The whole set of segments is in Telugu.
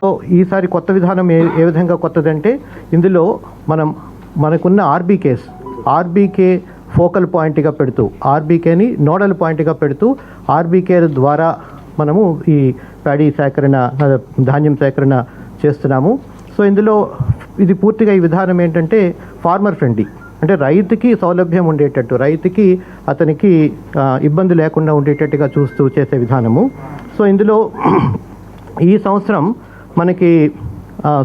ఈసారి కొత్త విధానం ఏ విధంగా కొత్తదంటే, ఇందులో మనకున్న ఆర్బీకే ఫోకల్ పాయింట్గా పెడుతూ, ఆర్బీకేని నోడల్ పాయింట్గా పెడుతూ, ఆర్బీకే ద్వారా మనము ఈ ప్యాడీ సేకరణ, ధాన్యం సేకరణ చేస్తున్నాము. సో ఇందులో ఇది పూర్తిగా ఈ విధానం ఏంటంటే ఫార్మర్ ఫ్రెండ్లీ, అంటే రైతుకి సౌలభ్యం ఉండేటట్టు, రైతుకి అతనికి ఇబ్బంది లేకుండా ఉండేటట్టుగా చూస్తూ చేసే విధానము. సో ఇందులో ఈ సంవత్సరం మనకి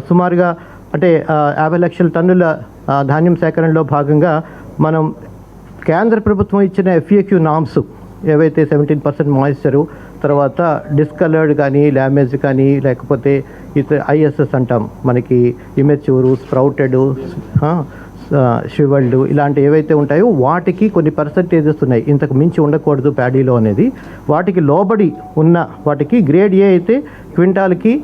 సుమారుగా అంటే 50 లక్షల టన్నుల ధాన్యం సేకరణలో భాగంగా మనం కేంద్ర ప్రభుత్వం ఇచ్చిన FAQ నామ్స్ ఏవైతే 17% మాయిశ్చరు, తర్వాత డిస్కలర్డ్ కానీ, ల్యామేజ్ కానీ, లేకపోతే ISS అంటాం, మనకి ఇమెచ్యూరు, స్ప్రౌటెడ్, షివల్డ్, ఇలాంటి ఏవైతే ఉంటాయో వాటికి కొన్ని పర్సంటేజెస్ ఉన్నాయి, ఇంతకు మించి ఉండకూడదు ప్యాడీలో అనేది. వాటికి లోబడి ఉన్న వాటికి గ్రేడ్ ఏ అయితే క్వింటాల్కి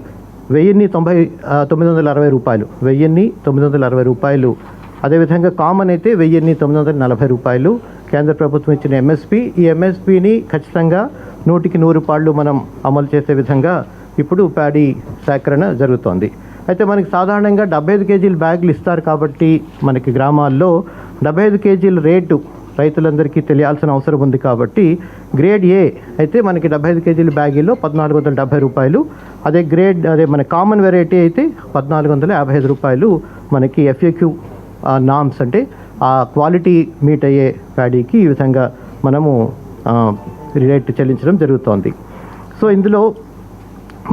1960 రూపాయలు, 1960 రూపాయలు. అదేవిధంగా కామన్ అయితే 1940 రూపాయలు కేంద్ర ప్రభుత్వం ఇచ్చిన MSP. ఈ MSPని ఖచ్చితంగా 100కి 100 పాళ్ళు మనం అమలు చేసే విధంగా ఇప్పుడు ప్యాడీ సేకరణ జరుగుతోంది. అయితే మనకి సాధారణంగా 75 కేజీల బ్యాగులు ఇస్తారు కాబట్టి మనకి గ్రామాల్లో 75 కేజీల రేటు రైతులందరికీ తెలియాల్సిన అవసరం ఉంది కాబట్టి గ్రేడ్ ఏ అయితే మనకి 75 కేజీల బ్యాగీలో 1470 రూపాయలు, అదే మన కామన్ వెరైటీ అయితే 1455 రూపాయలు మనకి FAQ నామ్స్, అంటే ఆ క్వాలిటీ మీట్ అయ్యే ప్యాడీకి ఈ విధంగా మనము రేట్ చెల్లించడం జరుగుతోంది. సో ఇందులో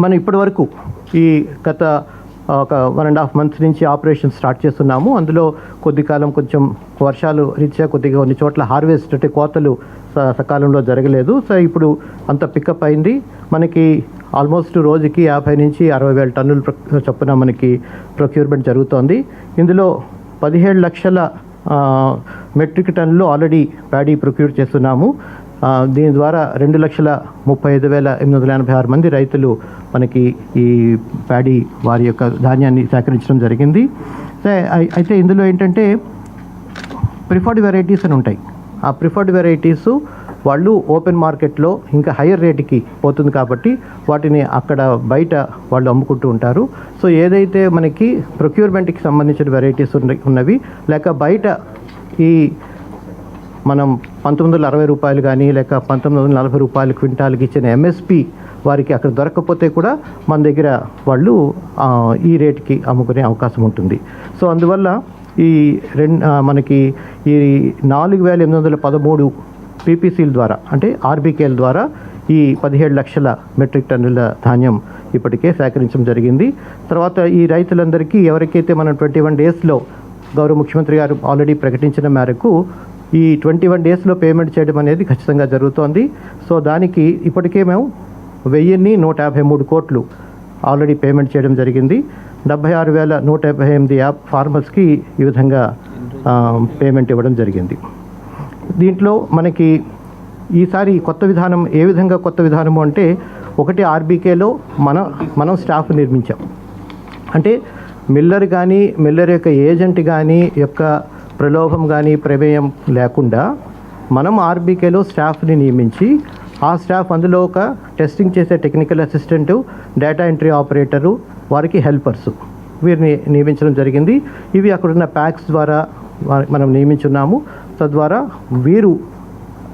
మనం ఇప్పటి వరకు ఈ గత ఒక 1.5 months నుంచి ఆపరేషన్ స్టార్ట్ చేస్తున్నాము. అందులో కొద్ది కాలం కొంచెం వర్షాలు రీత్యా కొద్దిగా కొన్ని చోట్ల హార్వెస్ట్ అంటే కోతలు సకాలంలో జరగలేదు. సో ఇప్పుడు అంత పికప్ అయింది. మనకి ఆల్మోస్ట్ రోజుకి 50 నుంచి 60 వేల టన్నుల చొప్పున మనకి ప్రొక్యూర్మెంట్ జరుగుతోంది. ఇందులో 17 లక్షల మెట్రిక్ టన్నులు ఆల్రెడీ ప్యాడీ ప్రొక్యూర్ చేస్తున్నాము. దీని ద్వారా 2,35,886 మంది రైతులు మనకి ఈ ప్యాడీ వారి యొక్క ధాన్యాన్ని సేకరించడం జరిగింది. అయితే ఇందులో ఏంటంటే ప్రిఫర్డ్ వెరైటీస్ అని ఉంటాయి. ఆ ప్రిఫర్డ్ వెరైటీస్ వాళ్ళు ఓపెన్ మార్కెట్లో ఇంకా హయ్యర్ రేటుకి పోతుంది కాబట్టి వాటిని అక్కడ బయట వాళ్ళు అమ్ముకుంటూ ఉంటారు. సో ఏదైతే మనకి ప్రొక్యూర్మెంట్కి సంబంధించిన వెరైటీస్ ఉన్నవి, లేక బయట ఈ మనం 1960 రూపాయలు కానీ లేక 1940 రూపాయలు క్వింటాల్కి ఇచ్చిన MSP వారికి అక్కడ దొరకకపోతే కూడా మన దగ్గర వాళ్ళు ఈ రేటుకి అమ్ముకునే అవకాశం ఉంటుంది. సో అందువల్ల మనకి ఈ 4,813 PPCల ద్వారా, అంటే RBKల ద్వారా ఈ 17 లక్షల మెట్రిక్ టన్నుల ధాన్యం ఇప్పటికే సేకరించడం జరిగింది. తర్వాత ఈ రైతులందరికీ ఎవరికైతే మనం 21 డేస్లో గౌరవ ముఖ్యమంత్రి గారు ఆల్రెడీ ప్రకటించిన మేరకు ఈ 21 డేస్లో పేమెంట్ చేయడం అనేది ఖచ్చితంగా జరుగుతోంది. సో దానికి ఇప్పటికే మేము 1,153 కోట్లు ఆల్రెడీ పేమెంట్ చేయడం జరిగింది. 76,158 ఫార్మర్స్కి ఈ విధంగా పేమెంట్ ఇవ్వడం జరిగింది. దీంట్లో మనకి ఈసారి కొత్త విధానం ఏ విధంగా కొత్త విధానము అంటే, ఒకటి RBKలో మనం స్టాఫ్ నిర్మించాం. అంటే మిల్లర్ కానీ, మిల్లర్ యొక్క ఏజెంట్ కానీ యొక్క ప్రలోభం కానీ ప్రమేయం లేకుండా మనం RBKలో స్టాఫ్ని నియమించి, ఆ స్టాఫ్ అందులో ఒక టెస్టింగ్ చేసే technical assistant, data entry operator, వారికి హెల్పర్సు, వీరిని నియమించడం జరిగింది. ఇవి అక్కడున్న ప్యాక్స్ ద్వారా మనం నియమించున్నాము. తద్వారా వీరు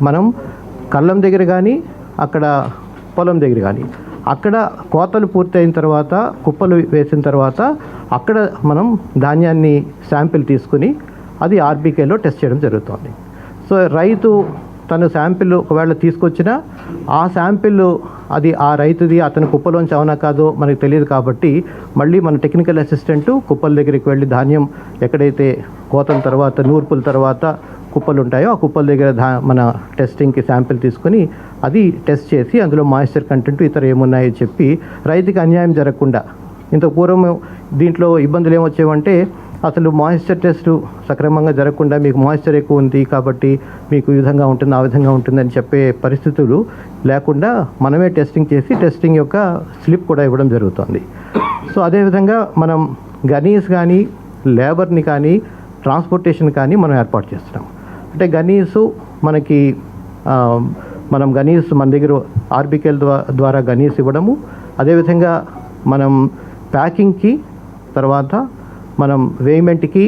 మనం కళ్ళం దగ్గర కానీ, అక్కడ పొలం దగ్గర కానీ, అక్కడ కోతలు పూర్తయిన తర్వాత, కుప్పలు వేసిన తర్వాత అక్కడ మనం ధాన్యాన్ని శాంపిల్ తీసుకుని అది RBKలో టెస్ట్ చేయడం జరుగుతుంది. సో రైతు తన శాంపిల్ ఒకవేళ తీసుకొచ్చినా ఆ శాంపిల్ అది ఆ రైతుది, అతని కుప్పలోంచి అవునా కాదో మనకు తెలియదు కాబట్టి మళ్ళీ మన టెక్నికల్ అసిస్టెంటు కుప్పల దగ్గరికి వెళ్ళి ధాన్యం ఎక్కడైతే కోతల తర్వాత, నూర్పుల తర్వాత కుప్పలు ఉంటాయో ఆ కుప్పల దగ్గర మన టెస్టింగ్కి శాంపిల్ తీసుకొని అది టెస్ట్ చేసి అందులో మాయిశ్చర్ కంటెంట్ ఇతర ఏమున్నాయో చెప్పి రైతుకి అన్యాయం జరగకుండా. ఇంత పూర్వం దీంట్లో ఇబ్బందులు ఏమొచ్చేవంటే, అసలు మాయిశ్చర్ టెస్ట్ సక్రమంగా జరగకుండా మీకు మాయిశ్చర్ ఎక్కువ ఉంది కాబట్టి మీకు ఈ విధంగా ఉంటుంది, ఆ విధంగా ఉంటుందని చెప్పే పరిస్థితులు లేకుండా మనమే టెస్టింగ్ చేసి టెస్టింగ్ యొక్క స్లిప్ కూడా ఇవ్వడం జరుగుతుంది. సో అదేవిధంగా మనం గనీస్ కానీ, లేబర్ని కానీ, ట్రాన్స్పోర్టేషన్ కానీ మనం ఏర్పాటు చేస్తున్నాం. అంటే గనీసు మనకి మనం గనీస్ మన దగ్గర RBKల ద్వారా గనీస్ ఇవ్వడము, అదేవిధంగా మనం ప్యాకింగ్కి, తర్వాత మనం వేయ్మెంట్కి,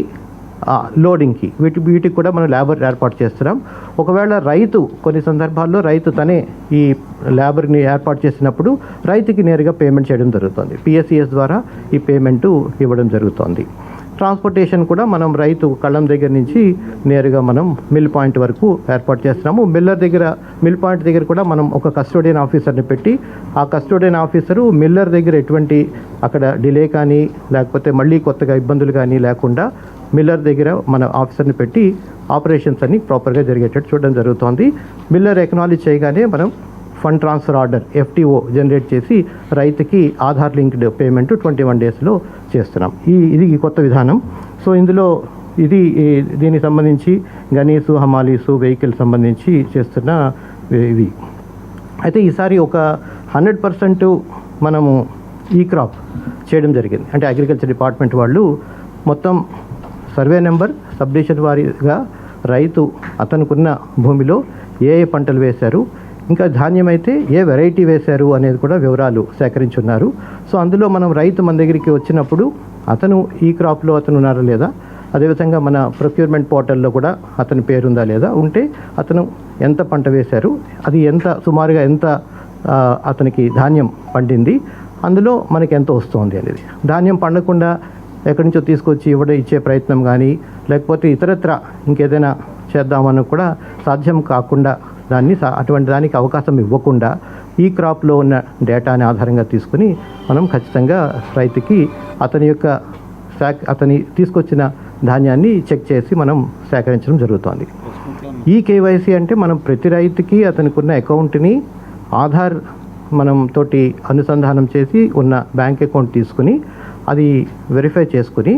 లోడింగ్కి, వీటికి కూడా మనం లేబర్ ఏర్పాటు చేస్తున్నాం. ఒకవేళ రైతు కొన్ని సందర్భాల్లో రైతు తనే ఈ లేబర్ని ఏర్పాటు చేసినప్పుడు రైతుకి నేరుగా పేమెంట్ చేయడం జరుగుతుంది. పిఎస్సిఎస్ ద్వారా ఈ పేమెంటు ఇవ్వడం జరుగుతుంది. ట్రాన్స్పోర్టేషన్ కూడా మనం రైతు కళ్ళం దగ్గర నుంచి నేరుగా మనం మిల్ పాయింట్ వరకు ఏర్పాటు చేస్తున్నాము. మిల్ పాయింట్ దగ్గర కూడా మనం ఒక కస్టోడియన్ ఆఫీసర్ని పెట్టి, ఆ కస్టోడియన్ ఆఫీసరు మిల్లర్ దగ్గర ఎటువంటి అక్కడ డిలే కానీ లేకపోతే మళ్ళీ కొత్తగా ఇబ్బందులు కానీ లేకుండా మిల్లర్ దగ్గర మన ఆఫీసర్ని పెట్టి ఆపరేషన్స్ అన్ని ప్రాపర్గా జరిగేటట్టు చూడడం జరుగుతోంది. మిల్లర్ ఎక్నాలజ్ చేయగానే మనం fund transfer order FTO generate చేసి రైతుకి ఆధార్ లింక్డ్ పేమెంట్ 21 డేస్లో చేస్తున్నాం. ఇది కొత్త విధానం. సో ఇందులో దీనికి సంబంధించి గనీసు, హమాలీసు, వెహికల్ సంబంధించి చేస్తున్న ఇవి. అయితే ఈసారి ఒక 100% మనము ఈ క్రాప్ చేయడం జరిగింది. అంటే అగ్రికల్చర్ డిపార్ట్మెంట్ వాళ్ళు మొత్తం సర్వే నెంబర్, సబ్డివిజన్ వారీగా రైతు అతనుకున్న భూమిలో ఏ పంటలు వేశారు, ఇంకా ధాన్యం అయితే ఏ వెరైటీ వేశారు అనేది కూడా వివరాలు సేకరించున్నారు. సో అందులో మనం రైతు మన దగ్గరికి వచ్చినప్పుడు అతను ఈ క్రాప్లో అతను ఉన్నారా లేదా, అదేవిధంగా మన ప్రొక్యూర్మెంట్ పోర్టల్లో కూడా అతని పేరుందా లేదా, ఉంటే అతను ఎంత పంట వేశారు, అది సుమారుగా ఎంత అతనికి ధాన్యం పండింది, అందులో మనకి ఎంత వస్తుంది అనేది. ధాన్యం పండకుండా ఎక్కడి నుంచో తీసుకొచ్చి ఇచ్చే ప్రయత్నం కానీ లేకపోతే ఇతరత్ర ఇంకేదైనా చేద్దామని కూడా సాధ్యం కాకుండా అటువంటి దానికి అవకాశం ఇవ్వకుండా ఈ క్రాప్లో ఉన్న డేటాని ఆధారంగా తీసుకుని మనం ఖచ్చితంగా రైతుకి అతని తీసుకొచ్చిన ధాన్యాన్ని చెక్ చేసి మనం సేకరించడం జరుగుతుంది. ఈ KYC అంటే మనం ప్రతి రైతుకి అతనికి ఉన్న అకౌంట్ని ఆధార్ మనం తోటి అనుసంధానం చేసి ఉన్న బ్యాంక్ అకౌంట్ తీసుకుని అది వెరిఫై చేసుకుని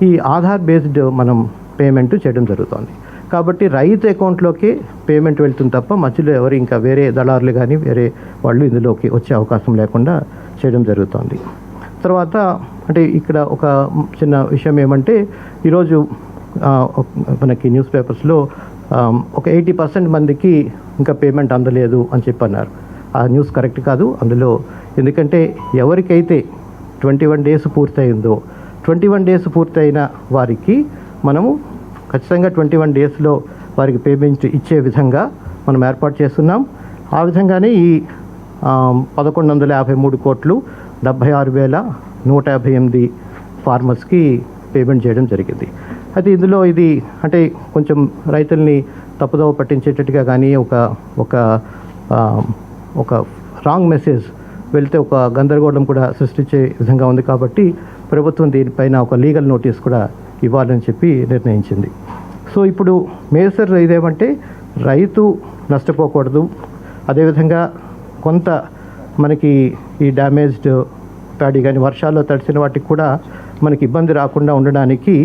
ఈ ఆధార్ బేస్డ్ మనం పేమెంట్ చేయడం జరుగుతుంది. కాబట్టి రైతు అకౌంట్లోకి పేమెంట్ వెళ్తుంది తప్ప మధ్యలో ఎవరు ఇంకా వేరే దళారులు కానీ వేరే వాళ్ళు ఇందులోకి వచ్చే అవకాశం లేకుండా చేయడం జరుగుతుంది. తర్వాత అంటే ఇక్కడ ఒక చిన్న విషయం ఏమంటే, ఈరోజు మనకి న్యూస్ పేపర్స్లో ఒక 80% మందికి ఇంకా పేమెంట్ అందలేదు అని చెప్పన్నారు. ఆ న్యూస్ కరెక్ట్ కాదు. అందులో ఎందుకంటే ఎవరికైతే 21 డేస్ పూర్తయిందో 21 డేస్ పూర్తయిన వారికి మనము ఖచ్చితంగా 21 డేస్లో వారికి పేమెంట్ ఇచ్చే విధంగా మనం ఏర్పాటు చేస్తున్నాం. ఆ విధంగానే ఈ 1153 కోట్లు 76,158 ఫార్మర్స్కి పేమెంట్ చేయడం జరిగింది. అయితే ఇందులో ఇది అంటే కొంచెం రైతుల్ని తప్పుదోవ పట్టించేటట్టుగా కానీ ఒక రాంగ్ మెసేజ్ వెళ్తే ఒక గందరగోళం కూడా సృష్టించే విధంగా ఉంది. కాబట్టి ప్రభుత్వం దీనిపైన ఒక లీగల్ నోటీస్ కూడా ఇవ్వాలని చెప్పి నిర్ణయించింది. సో ఇప్పుడు మేజర్ ఇదేమంటే రైతు నష్టపోకూడదు, అదేవిధంగా కొంత మనకి ఈ డ్యామేజ్డ్ ప్యాడీ కానీ వర్షాల్లో తడిసిన వాటికి కూడా మనకి ఇబ్బంది రాకుండా ఉండడానికి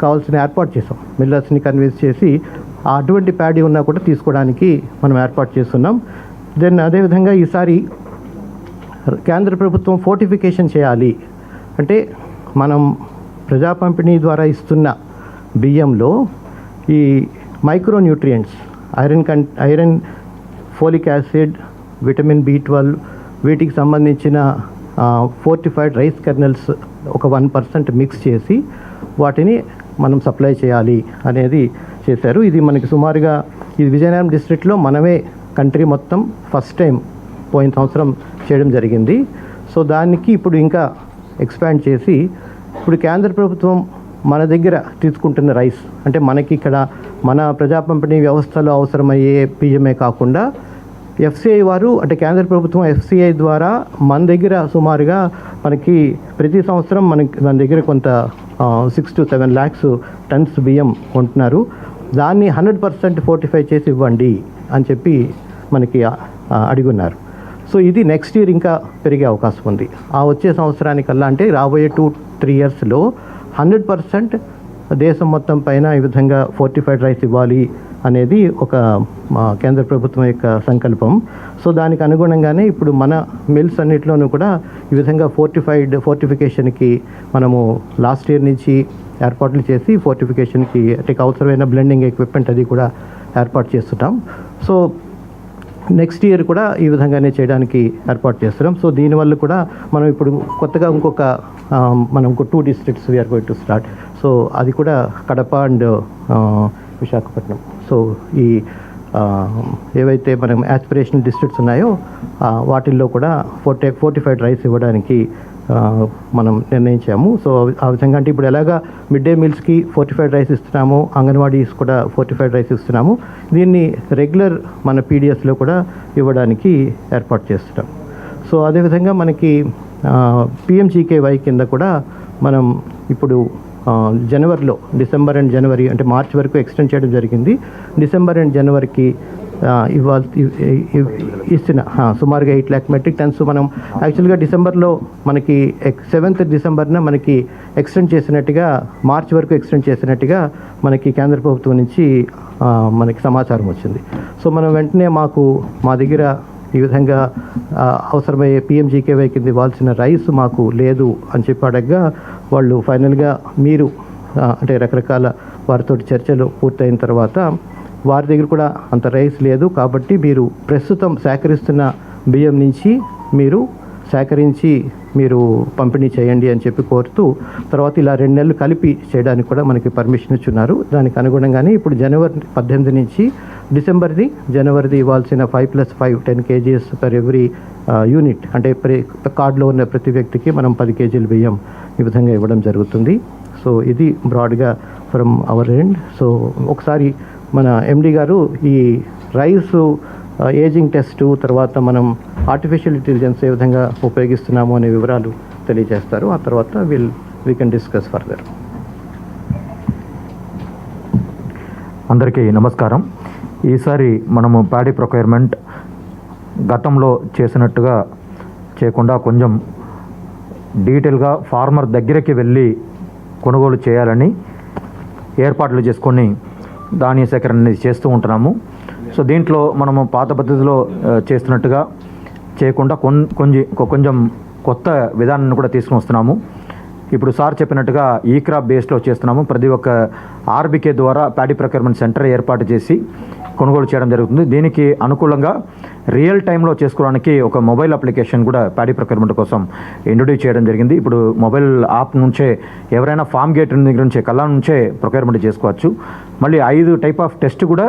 కావాల్సిన ఏర్పాటు చేసాం. మిల్లర్స్ని కన్విన్స్ చేసి అటువంటి ప్యాడీ ఉన్నా కూడా తీసుకోవడానికి మనం ఏర్పాటు చేస్తున్నాం. దెన్ అదేవిధంగా ఈసారి కేంద్ర ప్రభుత్వం ఫోర్టిఫికేషన్ చేయాలి అంటే మనం ప్రజా పంపిణీ ద్వారా ఇస్తున్న బియ్యంలో ఈ micro nutrients iron, folic acid, vitamin B12 వీటికి సంబంధించిన ఫోర్టిఫైడ్ రైస్ కెర్నల్స్ ఒక 1% మిక్స్ చేసి వాటిని మనం సప్లై చేయాలి అనేది చేశారు. ఇది మనకి సుమారుగా ఇది విజయనగరం డిస్ట్రిక్ట్లో మనమే కంట్రీ మొత్తం ఫస్ట్ టైం పోయిన సంవత్సరం చేయడం జరిగింది. సో దానికి ఇప్పుడు ఇంకా ఎక్స్పాండ్ చేసి ఇప్పుడు కేంద్ర ప్రభుత్వం మన దగ్గర తీసుకుంటున్న రైస్ అంటే మనకి ఇక్కడ మన ప్రజా పంపిణీ వ్యవస్థలో అవసరమయ్యే బియ్యమే కాకుండా FCI వారు అంటే కేంద్ర ప్రభుత్వం FCI ద్వారా మన దగ్గర సుమారుగా మనకి ప్రతి సంవత్సరం మన దగ్గర కొంత 6 to 7 lakhs టన్స్ బియ్యం కొంటున్నారు. దాన్ని 100% ఫోర్టిఫై చేసి ఇవ్వండి అని చెప్పి మనకి అడిగున్నారు. సో ఇది నెక్స్ట్ ఇయర్ ఇంకా పెరిగే అవకాశం ఉంది. ఆ వచ్చే సంవత్సరానికల్లా అంటే రాబోయే 2-3 yearsలో 100% దేశం మొత్తం పైన ఈ విధంగా ఫోర్టిఫైడ్ రైస్ ఇవ్వాలి అనేది ఒక కేంద్ర ప్రభుత్వం యొక్క సంకల్పం. సో దానికి అనుగుణంగానే ఇప్పుడు మన మిల్స్ అన్నిటిలోనూ కూడా ఈ విధంగా ఫోర్టిఫికేషన్కి మనము లాస్ట్ ఇయర్ నుంచి ఏర్పాట్లు చేసి ఫోర్టిఫికేషన్కి అంటే అవసరమైన బ్లెండింగ్ ఎక్విప్మెంట్ అది కూడా ఏర్పాటు చేస్తున్నాం. సో నెక్స్ట్ ఇయర్ కూడా ఈ విధంగానే చేయడానికి ఏర్పాటు చేస్తున్నాం. సో దీనివల్ల కూడా మనం ఇప్పుడు కొత్తగా మనం ఇంకో 2 districts we are going to start. So అది కూడా కడప అండ్ విశాఖపట్నం. సో ఈ ఏవైతే మనం యాస్పిరేషనల్ డిస్ట్రిక్ట్స్ ఉన్నాయో వాటిల్లో కూడా ఫోర్టిఫైడ్ రైస్ ఇవ్వడానికి మనం నిర్ణయించాము. సో ఆ విధంగా అంటే ఇప్పుడు ఎలాగా మిడ్ డే మీల్స్కి ఫోర్టిఫైడ్ రైస్ ఇస్తున్నాము, అంగన్వాడీస్ కూడా ఫోర్టిఫైడ్ రైస్ ఇస్తున్నాము, దీన్ని రెగ్యులర్ మన పీడిఎస్లో కూడా ఇవ్వడానికి ఏర్పాటు చేస్తున్నాం. సో అదేవిధంగా మనకి పిఎంజీకేవై కింద కూడా మనం ఇప్పుడు జనవరిలో డిసెంబర్ అండ్ జనవరి అంటే మార్చి వరకు ఎక్స్టెండ్ చేయడం జరిగింది. డిసెంబర్ అండ్ జనవరికి ఇస్తున్న సుమారుగా 8 lakh మెట్రిక్ టన్స్ మనం యాక్చువల్గా డిసెంబర్లో మనకి 7th డిసెంబర్న మనకి ఎక్స్టెండ్ చేసినట్టుగా, మార్చి వరకు ఎక్స్టెండ్ చేసినట్టుగా మనకి కేంద్ర ప్రభుత్వం నుంచి మనకి సమాచారం వచ్చింది. సో మనం వెంటనే మా దగ్గర ఈ విధంగా అవసరమయ్యే పిఎంజీకేవై కింద ఇవ్వాల్సిన రైస్ మాకు లేదు అని చెప్పి అడగగా వాళ్ళు ఫైనల్గా మీరు అంటే రకరకాల వారితో చర్చలు పూర్తయిన తర్వాత వారి దగ్గర కూడా అంత రైస్ లేదు కాబట్టి మీరు ప్రస్తుతం సేకరిస్తున్న బియ్యం నుంచి మీరు సేకరించి మీరు పంపిణీ చేయండి అని చెప్పి కోరుతూ తర్వాత ఇలా 2 నెలలు కలిపి చేయడానికి కూడా మనకి పర్మిషన్ ఇచ్చున్నారు. దానికి అనుగుణంగానే ఇప్పుడు జనవరి 18 నుంచి జనవరిది ఇవ్వాల్సిన 5+5 10 kgs పర్ ఎవ్రీ యూనిట్ అంటే కార్డులో ఉన్న ప్రతి వ్యక్తికి మనం 10 kg బియ్యం ఈ విధంగా ఇవ్వడం జరుగుతుంది. సో ఇది బ్రాడ్గా ఫ్రమ్ అవర్ ఎండ్. సో ఒకసారి మన ఎండి గారు ఈ రైస్ ఏజింగ్ టెస్టు తర్వాత మనం ఆర్టిఫిషియల్ ఇంటెలిజెన్స్ ఏ విధంగా ఉపయోగిస్తున్నాము అనే వివరాలు తెలియజేస్తారు. ఆ తర్వాత వీ కెన్ డిస్కస్ ఫర్దర్. అందరికీ నమస్కారం. ఈసారి మనము ప్యాడీ ప్రొక్యూర్మెంట్ గతంలో చేసినట్టుగా చేయకుండా కొంచెం డీటెయిల్గా ఫార్మర్ దగ్గరికి వెళ్ళి కొనుగోలు చేయాలని ఏర్పాట్లు చేసుకొని ధాన్య సేకరణ అనేది చేస్తూ ఉంటున్నాము. సో దీంట్లో మనము పాత పద్ధతిలో చేస్తున్నట్టుగా చేయకుండా కొంచెం కొత్త విధానాన్ని కూడా తీసుకుని వస్తున్నాము. ఇప్పుడు సార్ చెప్పినట్టుగా ఈ క్రాప్ బేస్లో చేస్తున్నాము. ప్రతి ఒక్క ఆర్బీకే ద్వారా ప్యాడీ ప్రొక్యూర్మెంట్ సెంటర్ ఏర్పాటు చేసి కొనుగోలు చేయడం జరుగుతుంది. దీనికి అనుకూలంగా రియల్ టైంలో చేసుకోవడానికి ఒక మొబైల్ అప్లికేషన్ కూడా ప్యాడీ ప్రొక్యూర్మెంట్ కోసం ఇంట్రొడ్యూస్ చేయడం జరిగింది. ఇప్పుడు మొబైల్ యాప్ నుంచే ఎవరైనా ఫామ్ గేట్ దగ్గర నుంచే కళ్ళ నుంచే ప్రొక్యూర్మెంట్ చేసుకోవచ్చు. మళ్ళీ 5 టైప్ ఆఫ్ టెస్ట్ కూడా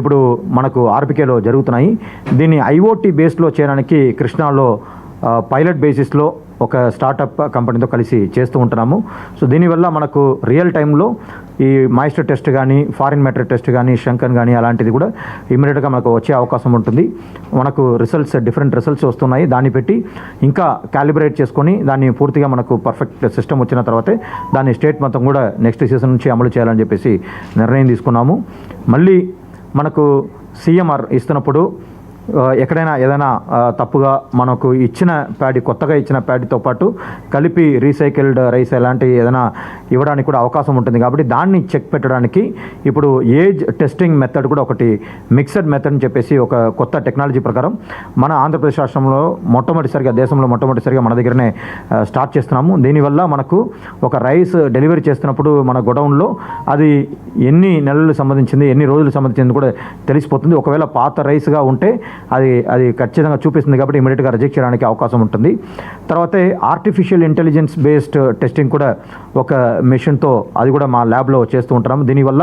ఇప్పుడు మనకు ఆర్బీకేలో జరుగుతున్నాయి. దీన్ని ఐఓటీ బేస్లో చేయడానికి కృష్ణాలో పైలట్ బేసిస్లో ఒక స్టార్టప్ కంపెనీతో కలిసి చేస్తూ ఉంటున్నాము. సో దీనివల్ల మనకు రియల్ టైంలో ఈ మాయిస్చర్ టెస్ట్ కానీ ఫారిన్ మ్యాటర్ టెస్ట్ కానీ శంకన్ కానీ అలాంటిది కూడా ఇమీడియట్గా మనకు వచ్చే అవకాశం ఉంటుంది. మనకు డిఫరెంట్ రిజల్ట్స్ వస్తున్నాయి. దాన్ని పెట్టి ఇంకా క్యాలిబ్రేట్ చేసుకొని దాన్ని పూర్తిగా మనకు పర్ఫెక్ట్ సిస్టమ్ వచ్చిన తర్వాతే దాన్ని స్టేట్ మొత్తం కూడా నెక్స్ట్ సీజన్ నుంచి అమలు చేయాలని చెప్పేసి నిర్ణయం తీసుకున్నాము. మళ్ళీ మనకు సీఎంఆర్ ఇస్తున్నప్పుడు ఎక్కడైనా ఏదైనా తప్పుగా మనకు ఇచ్చిన ప్యాడీ కొత్తగా ఇచ్చిన ప్యాడీతో పాటు కలిపి రీసైకిల్డ్ రైస్ ఎలాంటి ఏదైనా ఇవ్వడానికి కూడా అవకాశం ఉంటుంది. కాబట్టి దాన్ని చెక్ పెట్టడానికి ఇప్పుడు ఏజ్ టెస్టింగ్ మెథడ్ కూడా ఒకటి మిక్సడ్ మెథడ్ అని చెప్పేసి ఒక కొత్త టెక్నాలజీ ప్రకారం మన ఆంధ్రప్రదేశ్ రాష్ట్రంలో దేశంలో మొట్టమొదటిసారిగా మన దగ్గరనే స్టార్ట్ చేస్తున్నాము. దీనివల్ల మనకు ఒక రైస్ డెలివరీ చేస్తున్నప్పుడు మన గొడౌన్లో అది ఎన్ని నెలలు సంబంధించింది ఎన్ని రోజులు సంబంధించింది కూడా తెలిసిపోతుంది. ఒకవేళ పాత రైస్గా ఉంటే అది ఖచ్చితంగా చూపిస్తుంది కాబట్టి ఇమీడియట్గా రిజెక్ట్ చేయడానికి అవకాశం ఉంటుంది. తర్వాత ఆర్టిఫిషియల్ ఇంటెలిజెన్స్ బేస్డ్ టెస్టింగ్ కూడా ఒక మెషిన్తో అది కూడా మా ల్యాబ్లో చేస్తూ ఉంటున్నాము. దీనివల్ల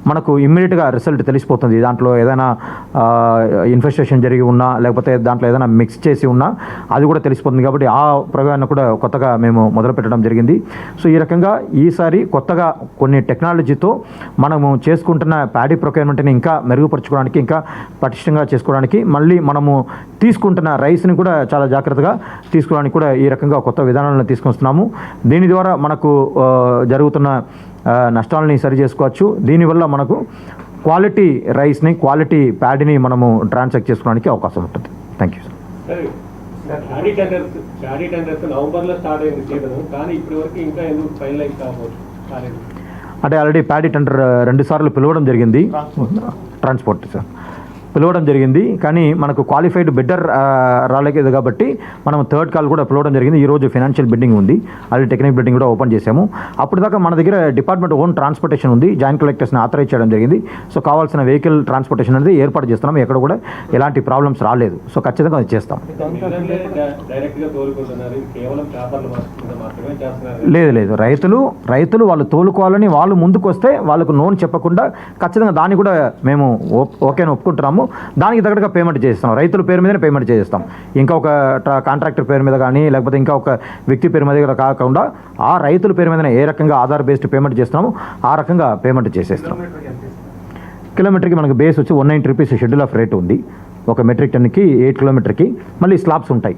మనకు ఇమ్మీడియట్గా రిజల్ట్ తెలిసిపోతుంది. దాంట్లో ఏదైనా ఇన్ఫెస్టేషన్ జరిగి ఉన్నా లేకపోతే దాంట్లో ఏదైనా మిక్స్ చేసి ఉన్నా అది కూడా తెలిసిపోతుంది. కాబట్టి ఆ ప్రయోగాన్ని కూడా కొత్తగా మేము మొదలు పెట్టడం జరిగింది. సో ఈ రకంగా ఈసారి కొత్తగా కొన్ని టెక్నాలజీతో మనము చేసుకుంటున్న ప్యాడీ ప్రొక్యూర్మెంట్ని ఇంకా మెరుగుపరచుకోవడానికి ఇంకా పటిష్టంగా చేసుకోవడానికి మళ్ళీ మనము తీసుకుంటున్న రైస్ని కూడా చాలా జాగ్రత్తగా తీసుకోవడానికి కూడా ఈ రకంగా కొత్త విధానాలను తీసుకొస్తున్నాము. దీని ద్వారా మనకు జరుగుతున్న నష్టాలని సరి చేసుకోవచ్చు. దీనివల్ల మనకు క్వాలిటీ రైస్ని క్వాలిటీ ప్యాడీని మనము ట్రాన్సాక్ట్ చేసుకోవడానికి అవకాశం ఉంటుంది. Thank you sir. అంటే ఆల్రెడీ ప్యాడీ టెండర్ 2 సార్లు పిలవడం జరిగింది ట్రాన్స్పోర్ట్ సార్. పిలవడం జరిగింది. కానీ మనకు క్వాలిఫైడ్ బిడ్డర్ రాలేదు కాబట్టి మనం థర్డ్ కాల్ కూడా పిలవడం జరిగింది. ఈరోజు ఫైనాన్షియల్ బిడ్డింగ్ ఉంది, అది టెక్నిక్ బిడ్డింగ్ కూడా ఓపెన్ చేసాము. అప్పుడు దాకా మన దగ్గర డిపార్ట్మెంట్ ఓన్ ట్రాన్స్పోర్టేషన్ ఉంది, జాయింట్ కలెక్టర్స్ని ఆథరైజ్ చేయడం జరిగింది. సో కావాల్సిన వెహికల్ ట్రాన్స్పోర్టేషన్ అనేది ఏర్పాటు చేస్తున్నాం. ఎక్కడ కూడా ఎలాంటి ప్రాబ్లమ్స్ రాలేదు. సో ఖచ్చితంగా అది చేస్తాం. లేదు, రైతులు వాళ్ళు తోలుకోవాలని వాళ్ళు ముందుకు వస్తే వాళ్ళకు నోన్ చెప్పకుండా ఖచ్చితంగా దాన్ని కూడా మేము ఓకే అని ఒప్పుకుంటున్నాము. దానికి తగ్గట్టుగా పేమెంట్ చేస్తాం. రైతుల పేరు మీదనే పేమెంట్ చేస్తాం. ఇంకా ఒక కాంట్రాక్టర్ పేరు మీద కానీ లేకపోతే ఇంకా ఒక వ్యక్తి పేరు మీద కూడా కాకుండా ఆ రైతుల పేరు మీదనే ఏ రకంగా ఆధార్ బేస్డ్ పేమెంట్ చేస్తున్నాము ఆ రకంగా పేమెంట్ చేసేస్తాం. కిలోమీటర్కి మనకు బేస్ వచ్చి 190 రూపీస్ షెడ్యూల్ ఆఫ్ రేట్ ఉంది. ఒక మెట్రిక్ టన్కి 8 కిలోమీటర్కి మళ్ళీ స్లాబ్స్ ఉంటాయి.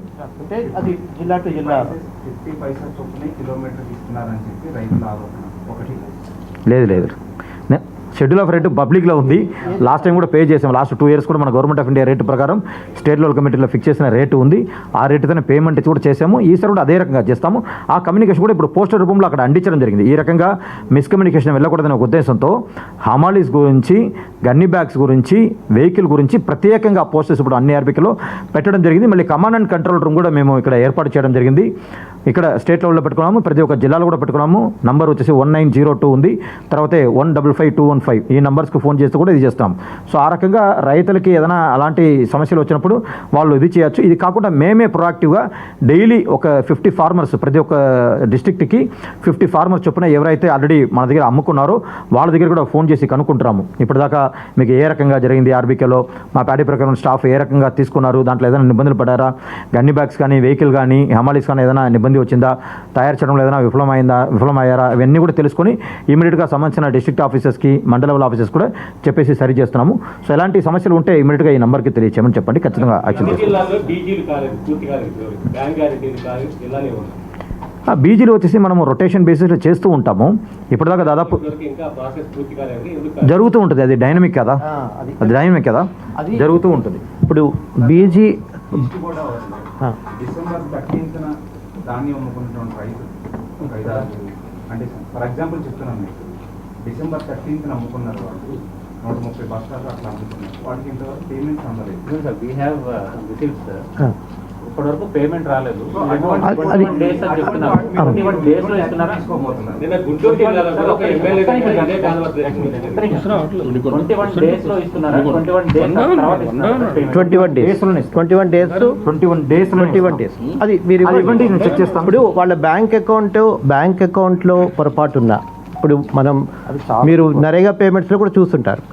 అది జిల్లా టు జిల్లా 50 పైసా చొప్పున కిలోమీటర్ ఇస్తున్నారని చెప్పి రైతుల ఆరోపణ ఒకటి. లేదు, షెడ్యూల్ ఆఫ్ రేటు పబ్లిక్లో ఉంది. లాస్ట్ టైం కూడా పే చేసాం. లాస్ట్ 2 ఇయర్స్ కూడా మన గవర్నమెంట్ ఆఫ్ ఇండియా రేటు ప్రకారం స్టేట్ లెవెల్ కమిటీలో ఫిక్స్ చేసిన రేటు ఉంది. ఆ రేటుతోనే పేమెంట్ కూడా చేసాము. ఈసారి కూడా అదే రకంగా చేస్తాము. ఆ కమ్యూనికేషన్ కూడా ఇప్పుడు పోస్టర్ రూపంలో అక్కడ అందించడం జరిగింది. ఈ రకంగా మిస్కమ్యూనికేషన్ వెళ్ళకూడదనే ఉద్దేశంతో హమాలీస్ గురించి, గన్నీ బ్యాగ్స్ గురించి, వెహికల్ గురించి ప్రత్యేకంగా పోస్టర్స్ ఇప్పుడు అన్ని ఆర్బీకేలో పెట్టడం జరిగింది. మళ్ళీ కమాండ్ అండ్ కంట్రోల్ రూమ్ కూడా మేము ఇక్కడ ఏర్పాటు చేయడం జరిగింది. ఇక్కడ స్టేట్ లెవెల్లో పెట్టుకున్నాము, ప్రతి ఒక్క జిల్లాలో కూడా పెట్టుకున్నాము. నంబర్ వచ్చేసి 1902 ఉంది, తర్వాత 155215 ఈ నంబర్స్కి ఫోన్ చేస్తే కూడా ఇది చేస్తాం. సో ఆ రకంగా రైతులకి ఏదైనా అలాంటి సమస్యలు వచ్చినప్పుడు వాళ్ళు ఇది చేయొచ్చు. ఇది కాకుండా మేమే ప్రొయాక్టివ్గా డైలీ ఒక 50 ఫార్మర్స్, ప్రతి ఒక్క డిస్ట్రిక్ట్కి 50 ఫార్మర్స్ చొప్పున ఎవరైతే ఆల్రెడీ మన దగ్గర అమ్ముకున్నారో వాళ్ళ దగ్గర కూడా ఫోన్ చేసి కనుక్కుంటున్నాము. ఇప్పటిదాకా మీకు ఏ రకంగా జరిగింది, ఆర్బీకేలో మా ప్యాడీ ప్రకారం స్టాఫ్ ఏ రకంగా తీసుకున్నారు, దాంట్లో ఏదైనా ఇబ్బందులు పడారా, గన్ని బ్యాగ్స్ కానీ, వెహికల్ కానీ, హమాలీస్ కానీ ఏదైనా ఇబ్బంది వచ్చిందా, తయారు చేయడంలో ఏదైనా విఫలమయ్యారా, ఇవన్నీ కూడా తెలుసుకొని ఇమీడియట్గా సంబంధించిన డిస్ట్రిక్ట్ ఆఫీసర్స్కి, మండల లెవెల్ ఆఫీసర్స్ కూడా చెప్పేసి సరి చేస్తున్నాము. సో ఎలాంటి సమస్యలు ఉంటే ఇమీడియట్గా ఈ నెంబర్కి తెలియచేయమని చెప్పండి, ఖచ్చితంగా యాక్షన్ చేస్తాం. బీజీలు వచ్చేసి మనము రొటేషన్ బేసిస్లో చేస్తూ ఉంటాము. ఇప్పటిదాకా దాదాపు జరుగుతూ ఉంటుంది. అది డైనమిక్ కదా, జరుగుతూ ఉంటుంది. ఇప్పుడు బీజీ డిసెంబర్ 13న ధాన్యం అమ్ముకుంటున్న రైతు అంటే ఫర్ ఎగ్జాంపుల్ చెప్తున్నాను మీకు, డిసెంబర్ 13న అమ్ముకున్నారు వాళ్ళు 130 బస్తాలు అట్లా అమ్ముకున్నారు. వాళ్ళకి ఇంతవరకు పేమెంట్స్ అందలేదు. Sir we have received sir. ఇప్పటివరకు పేమెంట్ రాలేదు. 21 డేస్ అని చెప్తున్నారు. 21 డేస్ లో ఇస్తున్నారా? 21 డేస్ లో ఇస్తున్నారా? 21 డేస్ అది మీరు ఇవ్వండి, నేను చెక్ చేస్తాను. ఇప్పుడు వాళ్ళ బ్యాంక్ అకౌంట్లో పొరపాటు ఉన్నా, ఇప్పుడు మీరు నరేగా పేమెంట్స్లో కూడా చూస్తుంటారు.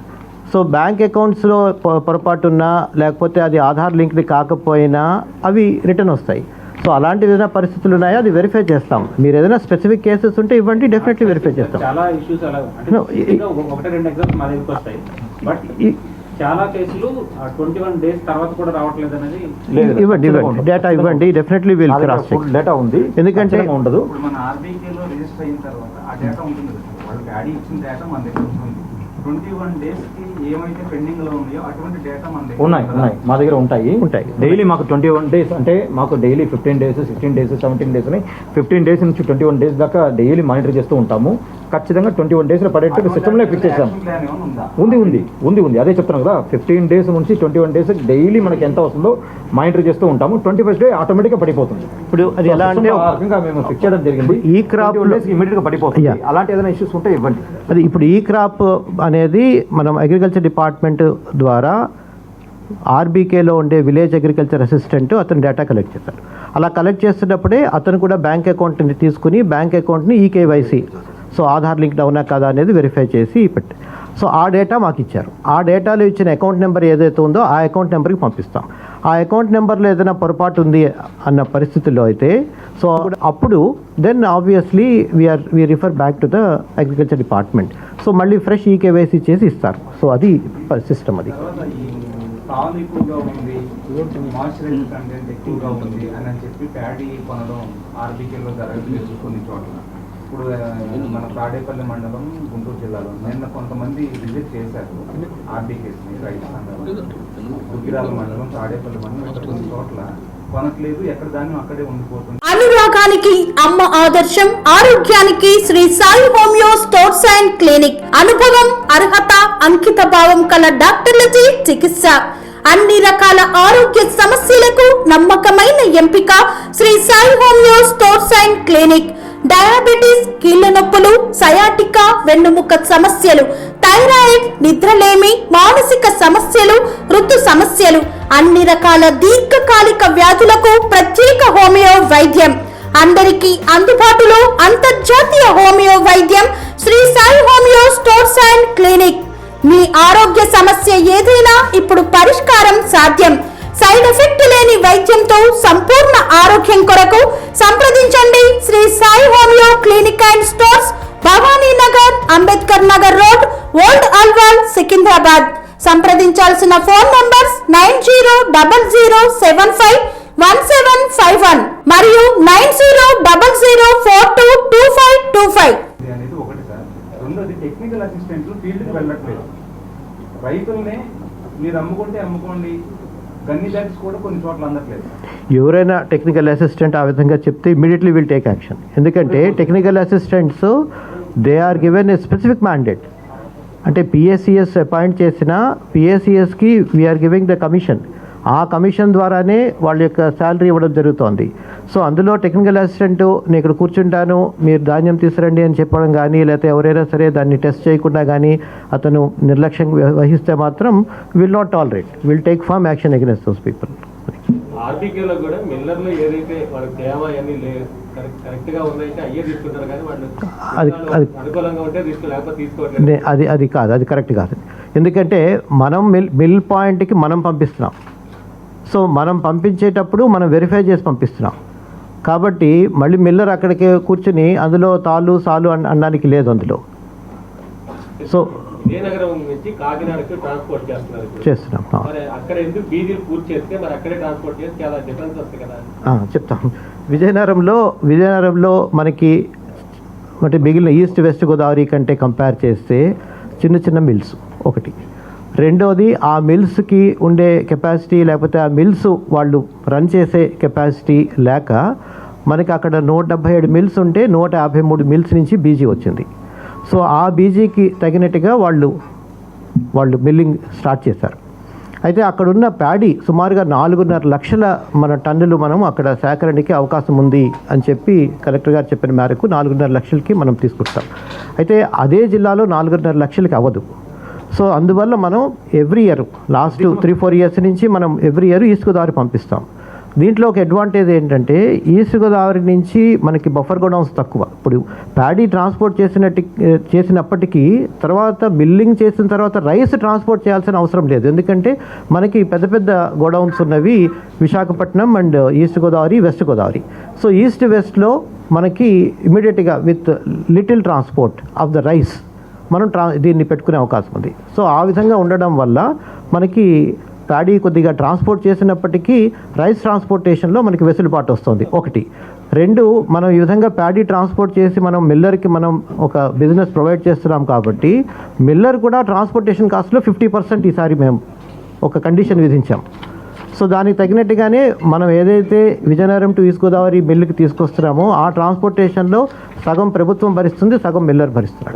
సో బ్యాంక్ అకౌంట్స్లో పొరపాటు ఉన్నా, లేకపోతే అది ఆధార్ లింక్డ్ కాకపోయినా అవి రిటర్న్ వస్తాయి. సో అలాంటి ఏదైనా పరిస్థితులు ఉన్నాయో అది వెరిఫై చేస్తాం. మీరు ఏదైనా స్పెసిఫిక్ కేసెస్ ఉంటే ఇవ్వండి, డెఫినెట్లీ వెరిఫై చేస్తాం. చాలా ఇష్యూస్ అలా అంటే ఒకటి రెండు ఎగ్జామ్స్ మా దగ్గరికి వస్తాయి. బట్ చాలా కేసులు 21 డేస్ తర్వాత కూడా రావట్లేదు అనేది. ఇవ్వండి డేటా ఇవ్వండి, definitely we'll cross check. Data ఉంది, ఎందుకంటే ఉండదు. ఇప్పుడు మన ఆర్బీకేలో రిజిస్టర్ అయిన తర్వాత ఆ డేటా ఉంటుంది కదా, వాళ్ళకి యాడ్ ఇచ్చిన డేటా మన దగ్గర ఉంటుంది. 21 డేస్కి ఏమైతే పెండింగ్లో ఉన్నాయో అటువంటి డేటా మన దగ్గర ఉన్నాయి, మా దగ్గర ఉంటాయి. డైలీ మాకు 21 డేస్ అంటే మాకు డైలీ 15 డేస్, 16 డేస్, 17 డేస్ అని 15 డేస్ నుంచి 21 డేస్ దాకా డైలీ మానిటర్ చేస్తూ ఉంటాము. ఖచ్చితంగా 21 డేస్లో పడేట్టు సిస్టంలో ఫిక్స్ చేసాం. ఉంది అదే చెప్తున్నాను కదా, 15 డేస్ నుంచి 21 డేస్ డైలీ మనకి ఎంత వస్తుందో మానిటర్ చేస్తూ ఉంటాము. 21st డే ఆటోమేటిక్గా పడిపోతుంది. ఇప్పుడు అది ఎలా అంటే ఆ రకంగా మేము ఫిక్స్ చేయడం జరిగింది. ఈ క్రాప్ ఇమీడియట్గా పడిపోతుంది. అలాంటి ఏదైనా ఇష్యూస్ ఉంటే ఇవ్వండి. అది ఇప్పుడు ఈ క్రాప్ అనేది మనం అగ్రికల్చర్ డిపార్ట్మెంట్ ద్వారా ఆర్బీకేలో ఉండే విలేజ్ అగ్రికల్చర్ అసిస్టెంట్ అతను డేటా కలెక్ట్ చేస్తాడు. అలా కలెక్ట్ చేస్తున్నప్పుడే అతను కూడా బ్యాంక్ అకౌంట్ని తీసుకుని బ్యాంక్ అకౌంట్ని ఈకేవైసీ, సో ఆధార్ లింక్ అవునా కదా అనేది వెరిఫై చేసి పెట్టి, సో ఆ డేటా మాకు ఇచ్చారు. ఆ డేటాలో ఇచ్చిన అకౌంట్ నెంబర్ ఏదైతే ఉందో ఆ అకౌంట్ నెంబర్కి పంపిస్తాం. ఆ అకౌంట్ నెంబర్లో ఏదైనా పొరపాటు ఉంది అన్న పరిస్థితుల్లో అయితే సో అప్పుడు then obviously we refer back to the agriculture department. So మళ్ళీ ఫ్రెష్ ఈకేవైసీ చేసి ఇస్తారు. సో అది సిస్టమ్. అది పాలు ఎక్కువగా ఉంది, మాయిశ్చరైజర్ కంటెంట్ ఎక్కువగా ఉంది అని చెప్పి ప్యాడీ కొనడం ఆర్బీకేలో జరగలేదు కొన్ని చోట్ల. ఇప్పుడు మన తాడేపల్లి మండలం, గుంటూరు జిల్లాలో నిన్న కొంతమంది విజిట్ చేశారు ఆర్బీకేస్ని, రైతు సంఘాలు. దుగ్గిరాల మండలం, తాడేపల్లి మండలం, కొన్ని చోట్ల కొనట్లేదు, ఎక్కడ ధాన్యం అక్కడే ఉండిపోతుంది. అనురాగానికి అమ్మ ఆదర్శం, ఆరోగ్యానికి Shri Sai homeo stores and clinic. అనుభవం, అర్హత, అంకిత భావం కల డాక్టర్లచే చికిత్స. అన్ని రకాల ఆరోగ్య సమస్యలకు నమ్మకమైన ఎంపిక Shri Sai homeo stores and clinic. Diabetes, కీళ్ల నొప్పులు, సయాటికా, వెన్నుముక సమస్యలు, థైరాయిడ్, నిద్రలేమి, మానసిక సమస్యలు, ఋతు సమస్యలు, అన్ని రకాల దీర్ఘకాలిక వ్యాధులకు ప్రత్యేక హోమియో వైద్యం. అందరికీ అందుబాటులో అంతర్జాతీయ హోమియో వైద్యం Sri Sai homeo stores and clinic. మీ ఆరోగ్య సమస్య ఏదైనా ఇప్పుడు పరిష్కారం సాధ్యం. సైడ్ ఎఫెక్ట్ లేని వైద్యంతో సంపూర్ణ ఆరోగ్యం కొరకు సంప్రదించండి Sri Sai homeo clinic and stores, Bhavani Nagar, Ambedkar Nagar road, Old Alwal, Secunderabad. సంప్రదించాల్సిన ఫోన్ నంబర్స్ 9000751751 మరియు 9000422525. అనేది ఒకటి సార్. రెండోది టెక్నికల్ అసిస్టెంట్లు ఫీల్డ్కి వెళ్ళట్లేదు. రైతుల్నే మీరు అమ్ముకుంటే అమ్ముకోండి, గన్ని బ్యాగ్స్ కూడా కొన్ని చోట్ల అందట్లేదు. ఎవరైనా టెక్నికల్ అసిస్టెంట్ ఆ విధంగా చెప్తే ఇమీడియట్లీ విల్ టేక్ యాక్షన్. ఎందుకంటే technical assistants they are given a specific mandate. అంటే పిఎస్సిఎస్ అపాయింట్ చేసిన పిఎస్సిఎస్కి వీఆర్ గివింగ్ ద కమిషన్. ఆ కమిషన్ ద్వారానే వాళ్ళ యొక్క శాలరీ ఇవ్వడం జరుగుతోంది. సో అందులో టెక్నికల్ అసిస్టెంట్ నేను ఇక్కడ కూర్చుంటాను, మీరు ధాన్యం తీసుకురండి అని చెప్పడం కానీ, లేకపోతే ఎవరైనా సరే దాన్ని టెస్ట్ చేయకుండా కానీ అతను నిర్లక్ష్యం వహిస్తే మాత్రం will not tolerate, will take firm action against those people. ఆర్బీకేలో కూడా మిల్లర్లు ఏదైతే వాళ్ళకి తేమ అన్ని కరెక్ట్గా ఉన్నాయంటే అయ్యే తీసుకుంటారు, కానీ వాళ్ళు అనుకూలంగా ఉంటే లేకపోతే తీసుకోవట్లేదు. అది కాదు, అది కరెక్ట్ కాదు. ఎందుకంటే మనం మిల్ పాయింట్కి మనం పంపిస్తున్నాం. సో మనం పంపించేటప్పుడు మనం వెరిఫై చేసి పంపిస్తున్నాం. కాబట్టి మళ్ళీ మిల్లర్ అక్కడికి కూర్చుని అందులో తాళ్ళు సాలు అనడానికి లేదు అందులో. సో విజయనగరం నుంచి కాకినాడకి ట్రాన్స్పోర్ట్ చేస్తున్నాం. అక్కడ ఎందుకు బీజీలు పూర్తి చేస్తే మరి అక్కడే ట్రాన్స్పోర్ట్ చేస్తే చాలా డిఫరెన్స్ వస్తుంది కదా. చెప్తాం. విజయనగరంలో మనకి అంటే మిగిలిన ఈస్ట్ వెస్ట్ గోదావరి కంటే కంపేర్ చేస్తే చిన్న చిన్న మిల్స్ ఒకటి. రెండోది ఆ మిల్స్కి ఉండే కెపాసిటీ, లేకపోతే ఆ మిల్స్ వాళ్ళు రన్ చేసే కెపాసిటీ లేక మనకి అక్కడ 177 మిల్స్ ఉంటే 153 మిల్స్ నుంచి బీజీ వచ్చింది. సో ఆ బీజీకి తగినట్టుగా వాళ్ళు మిల్లింగ్ స్టార్ట్ చేశారు. అయితే అక్కడున్న ప్యాడీ సుమారుగా 4.5 లక్షల మన టన్నులు మనం అక్కడ సేకరణకి అవకాశం ఉంది అని చెప్పి కలెక్టర్ గారు చెప్పిన మేరకు 4.5 లక్షలకి మనం తీసుకుంటాం. అయితే అదే జిల్లాలో 4.5 లక్షలకి అవ్వదు. సో అందువల్ల మనం ఎవ్రీ ఇయర్ లాస్ట్ 3-4 ఇయర్స్ నుంచి మనం ఎవ్రీ ఇయర్ ఈస్ట్ గోదావరి పంపిస్తాం. దీంట్లో ఒక అడ్వాంటేజ్ ఏంటంటే ఈస్ట్ గోదావరి నుంచి మనకి బఫర్ గోడౌన్స్ తక్కువ. ఇప్పుడు ప్యాడీ ట్రాన్స్పోర్ట్ చేసినప్పటికీ తర్వాత మిల్లింగ్ చేసిన తర్వాత రైస్ ట్రాన్స్పోర్ట్ చేయాల్సిన అవసరం లేదు. ఎందుకంటే మనకి పెద్ద పెద్ద గోడౌన్స్ ఉన్నవి Visakhapatnam and East Godavari, West Godavari. So east వెస్ట్లో మనకి ఇమీడియట్గా with little transport of the rice మనం దీన్ని పెట్టుకునే అవకాశం ఉంది. సో ఆ విధంగా ఉండడం వల్ల మనకి ప్యాడీ కొద్దిగా ట్రాన్స్పోర్ట్ చేసినప్పటికీ రైస్ ట్రాన్స్పోర్టేషన్లో మనకి వెసులుబాటు వస్తుంది ఒకటి. రెండు, మనం ఈ విధంగా ప్యాడీ ట్రాన్స్పోర్ట్ చేసి మనం మిల్లర్కి మనం ఒక బిజినెస్ ప్రొవైడ్ చేస్తున్నాం కాబట్టి మిల్లర్ కూడా ట్రాన్స్పోర్టేషన్ కాస్ట్లో 50% ఈసారి మేము ఒక కండిషన్ విధించాం. సో దానికి తగినట్టుగానే మనం ఏదైతే విజయనగరం టు ఈస్ట్ గోదావరి మిల్లుకి తీసుకొస్తున్నామో ఆ ట్రాన్స్పోర్టేషన్లో సగం ప్రభుత్వం భరిస్తుంది, సగం మిల్లర్ భరిస్తున్నారు.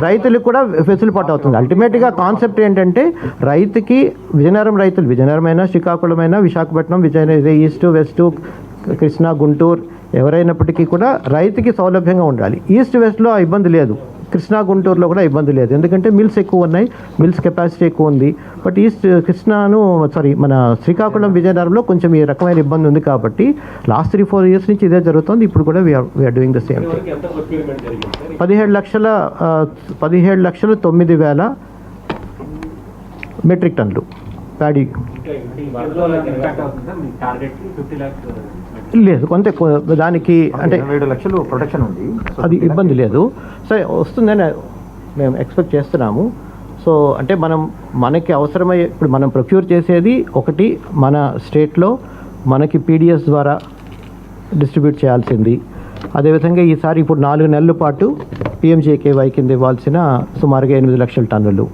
రైతులకు కూడా వెసులుబాటు అవుతుంది. అల్టిమేట్గా కాన్సెప్ట్ ఏంటంటే రైతుకి విజయనగరమైనా, శ్రీకాకుళమైనా, విశాఖపట్నం, ఈస్ట్ వెస్ట్, కృష్ణా, గుంటూరు ఎవరైనప్పటికీ కూడా రైతుకి సౌలభ్యంగా ఉండాలి. ఈస్ట్ వెస్ట్లో ఆ ఇబ్బంది లేదు, కృష్ణా గుంటూరులో కూడా ఇబ్బంది లేదు. ఎందుకంటే మిల్స్ ఎక్కువ ఉన్నాయి, మిల్స్ కెపాసిటీ ఎక్కువ ఉంది. బట్ మన శ్రీకాకుళం, విజయనగరంలో కొంచెం ఈ రకమైన ఇబ్బంది ఉంది. కాబట్టి లాస్ట్ 3-4 ఇయర్స్ నుంచి ఇదే జరుగుతుంది. ఇప్పుడు కూడా we are doing the same thing. 17,09,000 metric టన్నులు ప్యాడీ లేదు. కొంత దానికి అంటే 7 లక్షలు ప్రొడక్షన్ ఉంది, అది ఇబ్బంది లేదు. సరే వస్తుందని మేము ఎక్స్పెక్ట్ చేస్తున్నాము. సో అంటే మనకి అవసరమయ్యే ఇప్పుడు మనం ప్రొక్యూర్ చేసేది ఒకటి మన స్టేట్లో మనకి పీడిఎస్ ద్వారా డిస్ట్రిబ్యూట్ చేయాల్సింది. అదేవిధంగా ఇప్పుడు 4 నెలల పాటు పిఎంజేకేవై కింద ఇవ్వాల్సిన సుమారుగా 8 లక్షల టన్నులు.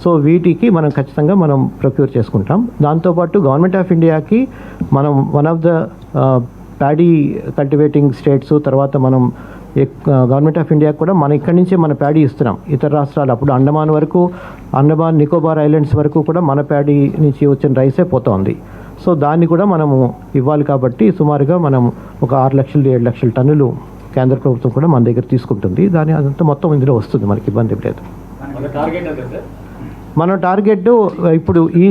సో వీటికి మనం ఖచ్చితంగా మనం ప్రొక్యూర్ చేసుకుంటాం. దాంతోపాటు గవర్నమెంట్ ఆఫ్ ఇండియాకి మనం one of the paddy cultivating states, తర్వాత మనం గవర్నమెంట్ ఆఫ్ ఇండియా కూడా మన ఇక్కడి నుంచే మన ప్యాడీ ఇస్తున్నాం ఇతర రాష్ట్రాలు. అప్పుడు అండమాన్ వరకు, అండమాన్ నికోబార్ ఐలాండ్స్ వరకు కూడా మన ప్యాడీ నుంచి వచ్చిన రైసే పోతోంది. సో దాన్ని కూడా మనము ఇవ్వాలి కాబట్టి సుమారుగా మనం ఒక 6 లక్షలు 7 లక్షల టన్నులు కేంద్ర ప్రభుత్వం కూడా మన దగ్గర తీసుకుంటుంది. దాని అదంతా మొత్తం ఇందులో వస్తుంది, మనకి ఇబ్బంది లేదు. మన టార్గెట్ ఇప్పుడు ఈ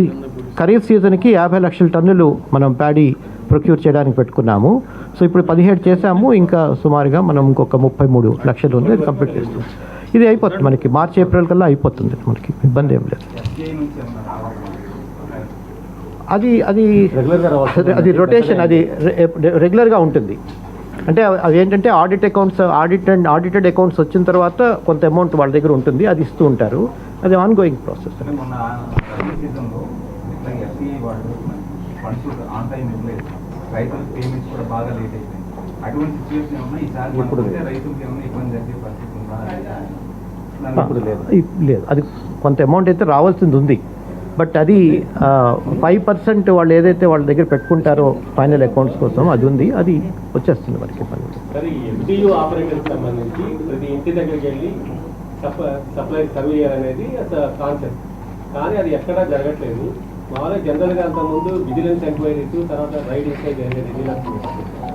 ఖరీఫ్ సీజన్కి 50 లక్షల టన్నులు మనం ప్యాడీ ప్రొక్యూర్ చేయడానికి పెట్టుకున్నాము. సో ఇప్పుడు 17 చేసాము, ఇంకా సుమారుగా మనం ఇంకొక 33 లక్షలు ఉంది, అది కంప్లీట్ చేస్తాం. ఇది అయిపోతుంది మనకి మార్చి ఏప్రిల్ కల్లా అయిపోతుంది, మనకి ఇబ్బంది ఏం లేదు. అది అది అది రొటేషన్, అది రెగ్యులర్గా ఉంటుంది. అంటే అవి ఏంటంటే ఆడిటెడ్ అకౌంట్స్ వచ్చిన తర్వాత కొంత అమౌంట్ వాళ్ళ దగ్గర ఉంటుంది, అది ఇస్తూ ఉంటారు. అది ఆన్ గోయింగ్ ప్రాసెస్. మొన్న సీజన్లో ఇట్లా ఎఫ్సీఐ వాళ్ళు ఫండ్స్ ఆన్ టైం ఇవ్వలేదు, రైతుల పేమెంట్స్ కూడా బాగా లేట్ అయిపోయింది. అటువంటి సిచ్యువేషన్ ఏమన్నా ఈసారి ఇప్పుడు రైతులకి ఏమన్నా ఇబ్బంది జరిగే పరిస్థితి ఉందా? ఇప్పుడు లేదు, అది కొంత అమౌంట్ అయితే రావాల్సింది ఉంది. బట్ అది 5% వాళ్ళు ఏదైతే వాళ్ళ దగ్గర పెట్టుకుంటారో ఫైనల్ అకౌంట్స్ కోసం అది ఉంది, అది వచ్చేస్తుంది మనకి. సరే, ఎఫ్డియు ఆపరేటర్కి సంబంధించి ప్రతి ఇంటి దగ్గరికి వెళ్ళి సప్లై సర్వే అనేది కాన్సెప్ట్, కానీ అది ఎక్కడా జరగట్లేదు. మామూలుగా జనరల్గా అంతకుముందు విజిలెన్స్ ఎంక్వైరీస్, తర్వాత రైడ్ ఇన్స్పైర్ జరిగేది.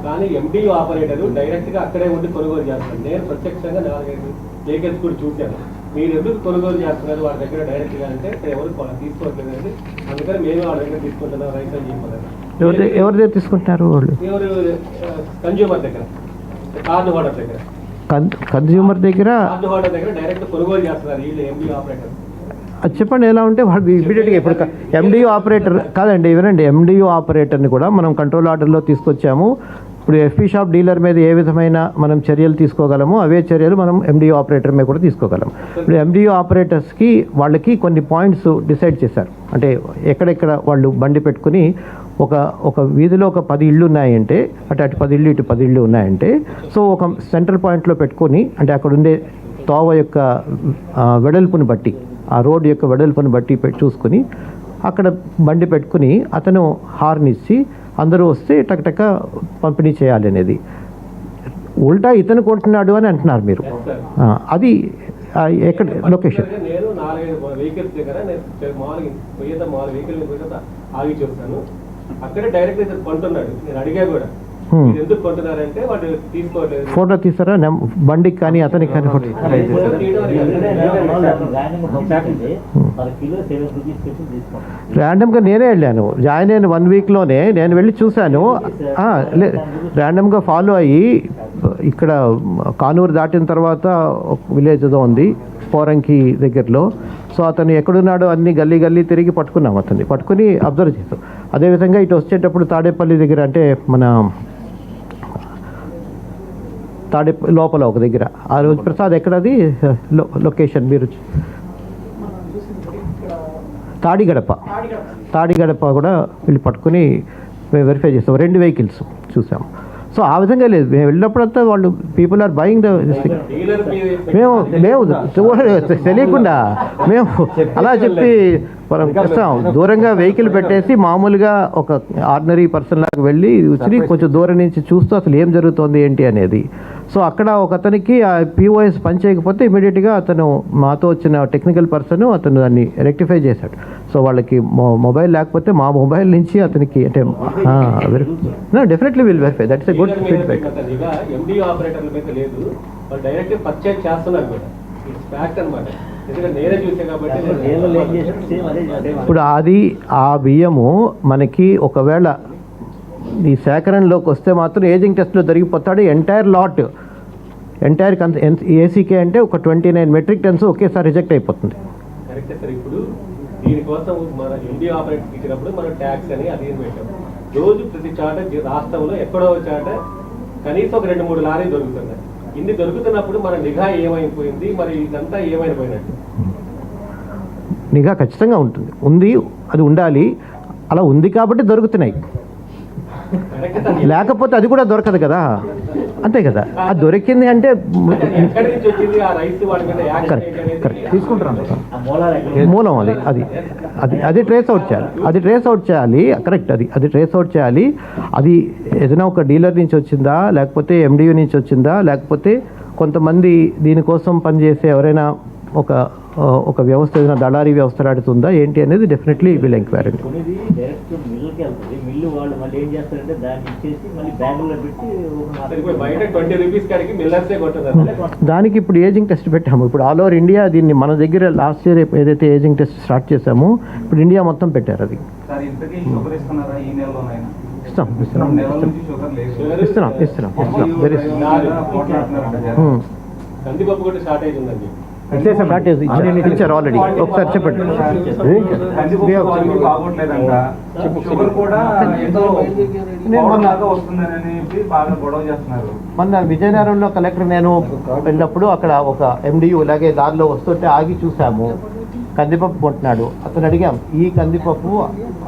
కానీ ఎండియు ఆపరేటర్ డైరెక్ట్గా అక్కడే ఉండి కొనుగోలు చేస్తారు. నేను ప్రత్యక్షంగా 4-5 వెహికల్స్ కూడా చూశాను. మీరు ఎందుకు కొనుగోలు చేస్తున్నారు వాళ్ళ దగ్గర డైరెక్ట్గా అంటే ఎవరు తీసుకోవట్లేదు అండి, అందుకని మేము వాళ్ళ దగ్గర తీసుకుంటున్నాం రైతు అని చెప్పారు. ఎవరి దగ్గర తీసుకుంటున్నారు వాళ్ళు? ఎవరు? కన్జ్యూమర్ దగ్గర, కార్డు హోల్డర్ దగ్గర. కన్జ్యూమర్ దగ్గర, కార్డు హోల్డర్ దగ్గర డైరెక్ట్ కొనుగోలు చేస్తున్నారు వీళ్ళు ఎండియు ఆపరేటర్. అది చెప్పండి ఎలా ఉంటే వాళ్ళు ఇమీడియట్గా. ఇప్పుడు ఎండియు ఆపరేటర్ కాదండి, వినండి, ఎండియు ఆపరేటర్ని కూడా మనం కంట్రోల్ ఆర్డర్లో తీసుకొచ్చాము. ఇప్పుడు ఎఫ్పీ షాప్ డీలర్ మీద ఏ విధమైన మనం చర్యలు తీసుకోగలమో అవే చర్యలు మనం ఎండియు ఆపరేటర్ మీద కూడా తీసుకోగలం. ఇప్పుడు ఎండియు ఆపరేటర్స్కి వాళ్ళకి కొన్ని పాయింట్స్ డిసైడ్ చేశారు. అంటే ఎక్కడెక్కడ వాళ్ళు బండి పెట్టుకుని ఒక వీధిలో ఒక 10 ఇళ్ళు ఉన్నాయంటే, అటు 10 ఇళ్ళు ఇటు 10 ఇళ్ళు ఉన్నాయంటే, సో ఒక సెంట్రల్ పాయింట్లో పెట్టుకొని, అంటే అక్కడ ఉండే తోవ యొక్క వెడల్పుని బట్టి, ఆ రోడ్డు యొక్క వెడల్పుని బట్టి చూసుకుని అక్కడ బండి పెట్టుకుని అతను హార్న్ ఇచ్చి అందరూ వస్తే టక్ పంపిణీ చేయాలి అనేది. ఉల్టా ఇతను కొంటున్నాడు అని అంటున్నారు మీరు. అది ఎక్కడ లొకేషన్? నేను 4-5 వెహికల్స్ దగ్గర మామూలుగా వెహికల్ ఆగి చూస్తాను, అక్కడే డైరెక్ట్ ఇతను కొంటున్నాడు. నేను అడిగా కూడా ఎందుకు కొంటున్నారంటే వాడు తీసుకోవట్లేదు. ఫోటో తీసారా బండికి కానీ అతనికి కానీ? ర్యాండమ్గా నేనే వెళ్ళాను, జాయిన్ అయిన 1 వీక్లోనే నేను వెళ్ళి చూశాను. ర్యాండమ్గా ఫాలో అయ్యి ఇక్కడ కానూరు దాటిన తర్వాత ఒక విలేజ్ ఏదో ఉంది పోరంకి దగ్గరలో. సో అతను ఎక్కడున్నాడో అన్ని గల్లీ తిరిగి పట్టుకున్నాం, అతన్ని పట్టుకుని అబ్జర్వ్ చేస్తాం. అదేవిధంగా ఇటు వచ్చేటప్పుడు తాడేపల్లి దగ్గర, అంటే మన లోపల ఒక దగ్గర ఆ రోజు ప్రసాద్ ఎక్కడది లొకేషన్ మీరు? తాడిగడప కూడా వెళ్ళి పట్టుకుని మేము వెరిఫై చేస్తాం. 2 వెహికల్స్ చూసాం. సో ఆ విధంగా లేదు, మేము వెళ్ళినప్పుడంతా వాళ్ళు పీపుల్ ఆర్ బయింగ్ ద మేము తెలియకుండా మేము అలా చెప్పి మనం వస్తాం. దూరంగా వెహికల్ పెట్టేసి మామూలుగా ఒక ఆర్డినరీ పర్సన్ లాగా వెళ్ళి కొంచెం దూరం నుంచి చూస్తూ అసలు ఏం జరుగుతోంది ఏంటి అనేది. సో అక్కడ ఒక అతనికి ఆ పిఓఎస్ పనిచేయకపోతే ఇమీడియట్గా అతను మాతో వచ్చిన టెక్నికల్ పర్సన్ అతను దాన్ని రెక్టిఫై చేశాడు. సో వాళ్ళకి మొబైల్ లేకపోతే మా మొబైల్ నుంచి అతనికి, అంటే definitely will verify. That is a good feedback. MDU ఆపరేటర్ల మీద లేదు, డైరెక్ట్ పర్చేజ్ చేస్తున్నారు కూడా. ఇట్స్ ఫ్యాక్ట్ అన్నమాట. ఇప్పుడు ఆ బియ్యము మనకి ఒకవేళ ఈ సేకరణలోకి వస్తే మాత్రం ఏజింగ్ టెస్ట్లో జరిగిపోతాడు. ఎంటైర్ ఏసీకే అంటే ఒక 29 మెట్రిక్ టన్స్ ఒకేసారి రిజెక్ట్ అయిపోతుంది. Correct sir. ఇప్పుడు దీనికోసం మన ఎండియు ఆపరేటర్ ఇచ్చినప్పుడు మనం ట్యాక్స్ అని అది పెట్టాం. రోజు ప్రతి చాట రాష్ట్రంలో ఎక్కడో చాట కనీసం ఒక 2-3 లారీలు దొరుకుతున్నాయి. ఇన్ని దొరుకుతున్నప్పుడు మన నిఘా ఏమైపోయింది, మరి ఇదంతా ఏమైపోయినట్టు? నిఘా ఖచ్చితంగా ఉంది, అది ఉండాలి. అలా ఉంది కాబట్టి దొరుకుతున్నాయి, లేకపోతే అది కూడా దొరకదు కదా. అంతే కదా, అది దొరికింది అంటే ఎక్కడి నుంచి వచ్చింది ఆ రైస్ వాడి మీద యాక్షన్ కరెక్ట్ ఏంటి అనేది కరెక్ట్ తీసుకుంటారు మూలం అది ట్రేస్ అవుట్ చేయాలి కరెక్ట్, అది ట్రేస్ అవుట్ చేయాలి. అది ఏదైనా ఒక డీలర్ నుంచి వచ్చిందా, లేకపోతే ఎండియూ నుంచి వచ్చిందా, లేకపోతే కొంతమంది దీనికోసం పనిచేసే ఎవరైనా ఒక వ్యవస్థ ఏదైనా దళారీ వ్యవస్థ నడుతుందా ఏంటి అనేది డెఫినెట్లీ విల్ ఎంక్వైరీ. కొనేది డైరెక్ట్ మిల్లుకి వెళ్తుంది. మిల్లు వాళ్ళు మళ్ళీ ఏం చేస్తారంటే దాన్ని ఇచ్చేసి మళ్ళీ బ్యాగుల్లో పెట్టి ఇప్పుడు బయట 20 రూపీస్ కాడికి మిల్లర్సే కొట్టున్నారు. దానికి ఇప్పుడు ఏజింగ్ టెస్ట్ పెట్టాము. ఇప్పుడు ఆల్ ఓవర్ ఇండియా దీన్ని మన దగ్గర లాస్ట్ ఇయర్ ఏదైతే ఏజింగ్ టెస్ట్ స్టార్ట్ చేసామో ఇప్పుడు ఇండియా మొత్తం పెట్టారు. అది సార్ ఇంతకీ షుగర్ ఇస్తున్నారా ఈ నెలలోనైనా? ఇస్తాం నెలల నుంచి షుగర్ లేదు. ఇస్తున్నాం వెరీ కందిపప్పు కూడా షార్టేజ్ ఉందండి. ఇచ్చారు ఆల్రెడీ. ఒకసారి చెప్పండి. కందిపప్పు బాగోట్లేదంట, షుగర్ కూడా ఏదో లాగా వస్తుందని బాగా గొడవ చేస్తున్నారు. మొన్న విజయనగరంలో కలెక్టర్ నేను వెళ్ళినప్పుడు అక్కడ ఒక ఎండియూ ఇలాగే దారిలో వస్తుంటే ఆగి చూసాము. కందిపప్పు కొంటున్నాడు. అతను అడిగాం, ఈ కందిపప్పు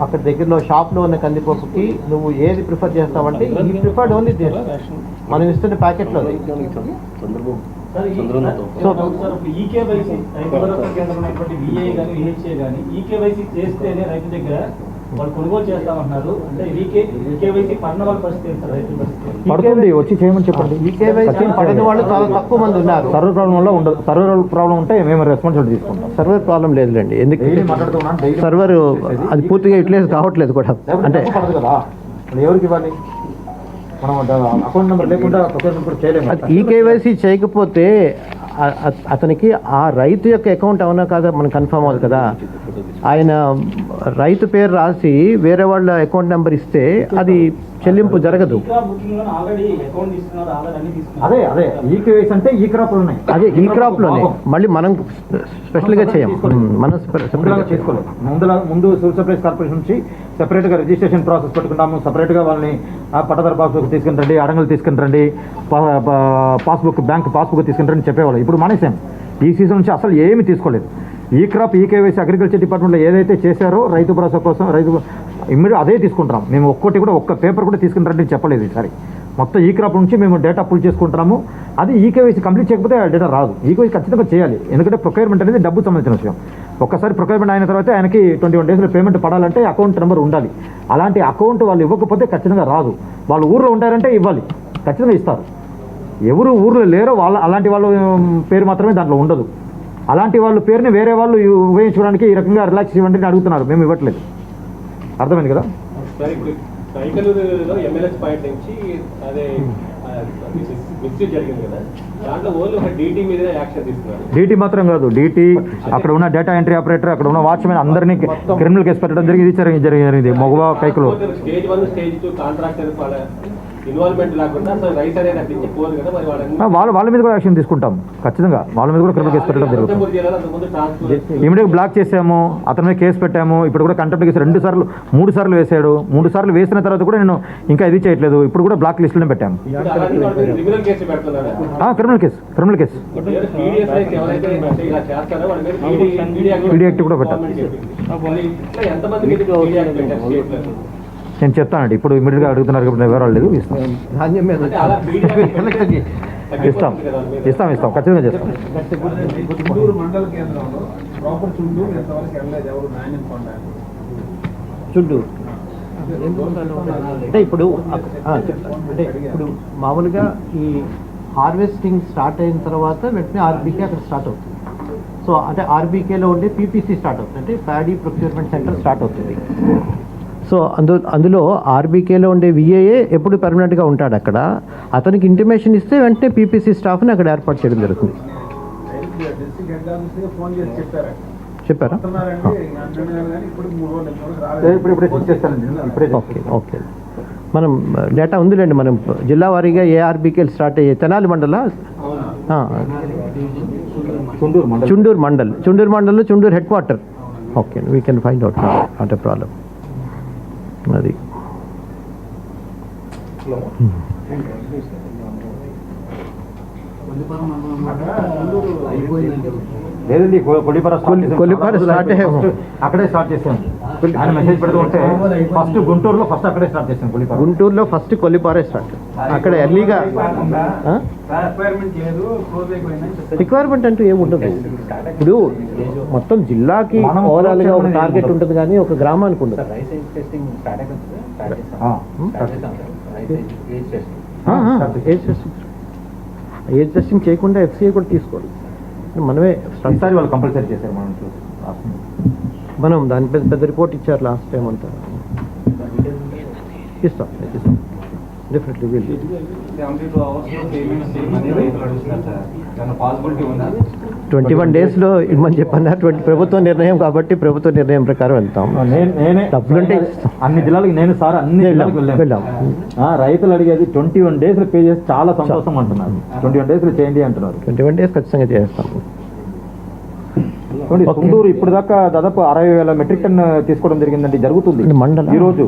అక్కడ దగ్గరలో షాప్లో ఉన్న కందిపప్పుకి నువ్వు ఏది ప్రిఫర్ చేస్తావంటే ఈ ప్రిఫర్డ్ ఓన్లీ మనం ఇస్తున్న ప్యాకెట్లో. సో ఈకేవైసీ రైతు భరోసా కేంద్రం ఉన్నటువంటి విఏ కానీ విహెచ్ఏ కానీ ఈకేవైసీ చేస్తేనే రైతు దగ్గర వాళ్ళు కొనుగోలు చేస్తామంటున్నారు. అంటే ఈకేవైసీ పడిన వాళ్ళ పరిస్థితి ఏంటి సార్? రైతు పరిస్థితి పడుతుంది, వచ్చి చేయమని చెప్పండి. ఈకేవైసీ పడిన వాళ్ళు చాలా తక్కువ మంది ఉన్నారు. సర్వర్ ప్రాబ్లం వల్ల ఉండదు. సర్వర్ ప్రాబ్లం ఉంటే మేము రెస్పాన్సిబిలిటీ తీసుకుంటాం. సర్వర్ ప్రాబ్లం లేదులేండి, ఎందుకంటే సర్వర్ అది పూర్తిగా యూటిలైజ్ కావట్లేదు కూడా. అంటే పడదు కదా, ఎవరికి ఇవ్వాలి? మనం అకౌంట్ నెంబర్ లేకుండా చేయలేము. అది ఈకేవైసీ చేయకపోతే అతనికి ఆ రైతు యొక్క అకౌంట్ అవునా కాదా మనం కన్ఫర్మ్ అవ్వదు కదా. ఆయన రైతు పేరు రాసి వేరే వాళ్ళ అకౌంట్ నెంబర్ ఇస్తే అది చెల్లింపు జరగదు. అదే ఈకేవైసీ అంటే ఈ క్రాప్ ఉన్నాయి. అదే ఈ క్రాప్లోనే మళ్ళీ మనం స్పెషల్గా చేయం. మనం సెపరేట్గా చేసుకోలేదు. ముందు సివిల్ సప్లైస్ కార్పొరేషన్ నుంచి సెపరేట్గా రిజిస్ట్రేషన్ ప్రాసెస్ పెట్టుకుంటాము. సెపరేట్గా వాళ్ళని పట్టదారు పాస్బుక్ తీసుకుని రండి, అడంగులు తీసుకుని రండి, పాస్బుక్ బ్యాంక్ పాస్బుక్ తీసుకుని రండి చెప్పేవాళ్ళు. ఇప్పుడు మానేసాం. ఈ సీజన్ నుంచి అసలు ఏమి తీసుకోలేదు. ఈ క్రాప్ ఈకేవైసీ అగ్రికల్చర్ డిపార్ట్మెంట్లో ఏదైతే చేశారో రైతు భరోసా కోసం ఇమ్మీడియట్ అదే తీసుకుంటాం. మేము ఒక్క పేపర్ కూడా తీసుకుని రండి చెప్పలేదు ఈసారి. మొత్తం ఈ క్రాప్ నుంచి మేము డేటా పుల్ చేసుకుంటున్నాము. అది ఈకేవైసీ కంప్లీట్ చేయకపోతే ఆ డేటా రాదు. ఈకేవైసీ ఖచ్చితంగా చేయాలి, ఎందుకంటే ప్రొక్యూర్మెంట్ అనేది డబ్బు సంబంధించిన విషయం. ఒక్కసారి ప్రొక్యూర్మెంట్ అయిన తర్వాత ఆయనకి 21 డేస్లో పేమెంట్ పడాలంటే అకౌంట్ నెంబర్ ఉండాలి. అలాంటి అకౌంట్ వాళ్ళు ఇవ్వకపోతే ఖచ్చితంగా రాదు. వాళ్ళు ఊర్లో ఉంటారంటే ఇవ్వాలి, ఖచ్చితంగా ఇస్తారు. ఎవరు ఊర్లో లేరో అలాంటి వాళ్ళ పేరు మాత్రమే దాంట్లో ఉండదు. అలాంటి వాళ్ళ పేరుని వేరే వాళ్ళు ఉపయోగించుకోవడానికి ఈ రకంగా రిలాక్స్ ఇవ్వండి అని అడుగుతున్నారు. మేము ఇవ్వట్లేదు. అర్థమైంది కదా. సైకిల్లో ఎంఎల్ఎస్ పాయింట్ నుంచి అదే మిస్టేక్ జరిగింది కదా, దాంట్లో ఓన్లీ ఒక డీటీ మీద యాక్షన్ తీసుకున్నారు. డీటీ మాత్రం కాదు, డీటీ అక్కడ ఉన్న డేటా ఎంట్రీ ఆపరేటర్, అక్కడ ఉన్న వాచ్మెన్ అందరినీ క్రిమినల్ కేసు పెట్టడం జరిగింది. మగవా కైకులో స్టేజ్ 1 స్టేజ్ 2 కాంట్రాక్టర్ ఇన్వాల్వ్మెంట్ లేకుండా రైస్ అనేది అట్టించి పోదు కదా, మరి వాళ్ళ మీద కూడా యాక్షన్ తీసుకుంటాం. ఖచ్చితంగా వాళ్ళ మీద కూడా క్రిమినల్ కేసు పెట్టడం జరుగుతుంది. ఇమీడియట్ బ్లాక్ చేసాము, అతని మీద కేసు పెట్టాము. ఇప్పుడు కూడా కంటెంప్ట్ కేసు 3 సార్లు వేసాడు. 3 సార్లు వేసిన తర్వాత కూడా నేను ఇంకా ఇది చేయట్లేదు. ఇప్పుడు కూడా బ్లాక్ లిస్టులోనే పెట్టాము. క్రిమినల్ కేసు పీడీ యాక్ట్ కూడా పెట్టాము. నేను చెప్తానండి. ఇప్పుడు ఇమీడియట్గా అడుగుతున్నారు కాబట్టి వివరాలు లేదు. ఇస్తాం ఖచ్చితంగా చేస్తాం. చుండూరు మండల కేంద్రంలో ప్రాపర్ చుండూరు ఎంతవరకు వెళ్ళలేదు ఎవరు నాణ్యం పొందాలి. చుండూరు అంటే ఇప్పుడు మామూలుగా ఈ హార్వెస్టింగ్ స్టార్ట్ అయిన తర్వాత వెంటనే ఆర్బీకే అక్కడ స్టార్ట్ అవుతుంది. సో అంటే ఆర్బీకేలో ఉండే పీపీసీ స్టార్ట్ అవుతుంది, అంటే ప్యాడీ ప్రొక్యూర్మెంట్ సెంటర్ స్టార్ట్ అవుతుంది. సో అందులో ఆర్బీకేలో ఉండే విఏఏ ఎప్పుడు పర్మనెంట్గా ఉంటాడు అక్కడ. అతనికి ఇంటిమేషన్ ఇస్తే వెంటనే పీపీసీ స్టాఫ్ని అక్కడ ఏర్పాటు చేయడం జరుగుతుంది. చెప్పారా? ఓకే మనం డేటా ఉందిలేండి. మనం జిల్లా వారీగా ఏ ఆర్బీకేలు స్టార్ట్ అయ్యాయి. తెనాలి మండల, చుండూరు మండల్లో Chunduru head quarter. Okay, we can find out, not a problem. అది లేదండి, కొల్లిపార స్టార్ట్ అక్కడే చేసాం. ఆయన మెసేజ్ పెడుతూ ఉంటే ఫస్ట్ గుంటూరులో ఫస్ట్ అక్కడే స్టార్ట్ చేసాం కొలిపార. గుంటూరులో ఫస్ట్ కొల్లిపారే స్టార్ట్. అక్కడ ఎర్లీగా రిక్వైర్మెంట్ అంటూ ఏమి ఉండదు. ఇప్పుడు మొత్తం జిల్లాకి ఓవరాల్గా ఒక టార్గెట్ ఉంటుంది కానీ ఒక గ్రామానికి ఉండదు. ఏజ్ టెస్టింగ్ చేయకుండా ఎఫ్సీఐ కూడా తీసుకోవాలి. మనమే ఈసారి వాళ్ళు కంపల్సరీ చేశారు మనం దాని పెద్ద రిపోర్ట్ ఇచ్చారు లాస్ట్ టైం అంతా. ఇస్తాం డెఫినెట్లీ వీల్. 72 hours లో పేమెంట్స్ మనీ రైతులు అడుగుతున్నారు సార్. దాని పాసిబిలిటీ ఉందా? 21 daysలో ఇవ్వమని చెప్పన్నా. ప్రభుత్వ నిర్ణయం కాబట్టి ప్రభుత్వ నిర్ణయం ప్రకారం వెళ్తాం. నేనే డబ్బులుంటే అన్ని జిల్లాలకు నేను సార్ అన్ని జిల్లాలకు వెళ్ళాం. రైతులు అడిగేది 21 days పే చేసి చాలా సంతోషం అంటున్నారు. 21 days చేయండి అంటున్నారు. 21 days ఖచ్చితంగా చేస్తాం. చుండూరు ఇప్పుడు దాకా దాదాపు 60,000 మెట్రిక్ టన్ తీసుకోవడం జరిగిందండి. జరుగుతుంది మండలం ఈ రోజు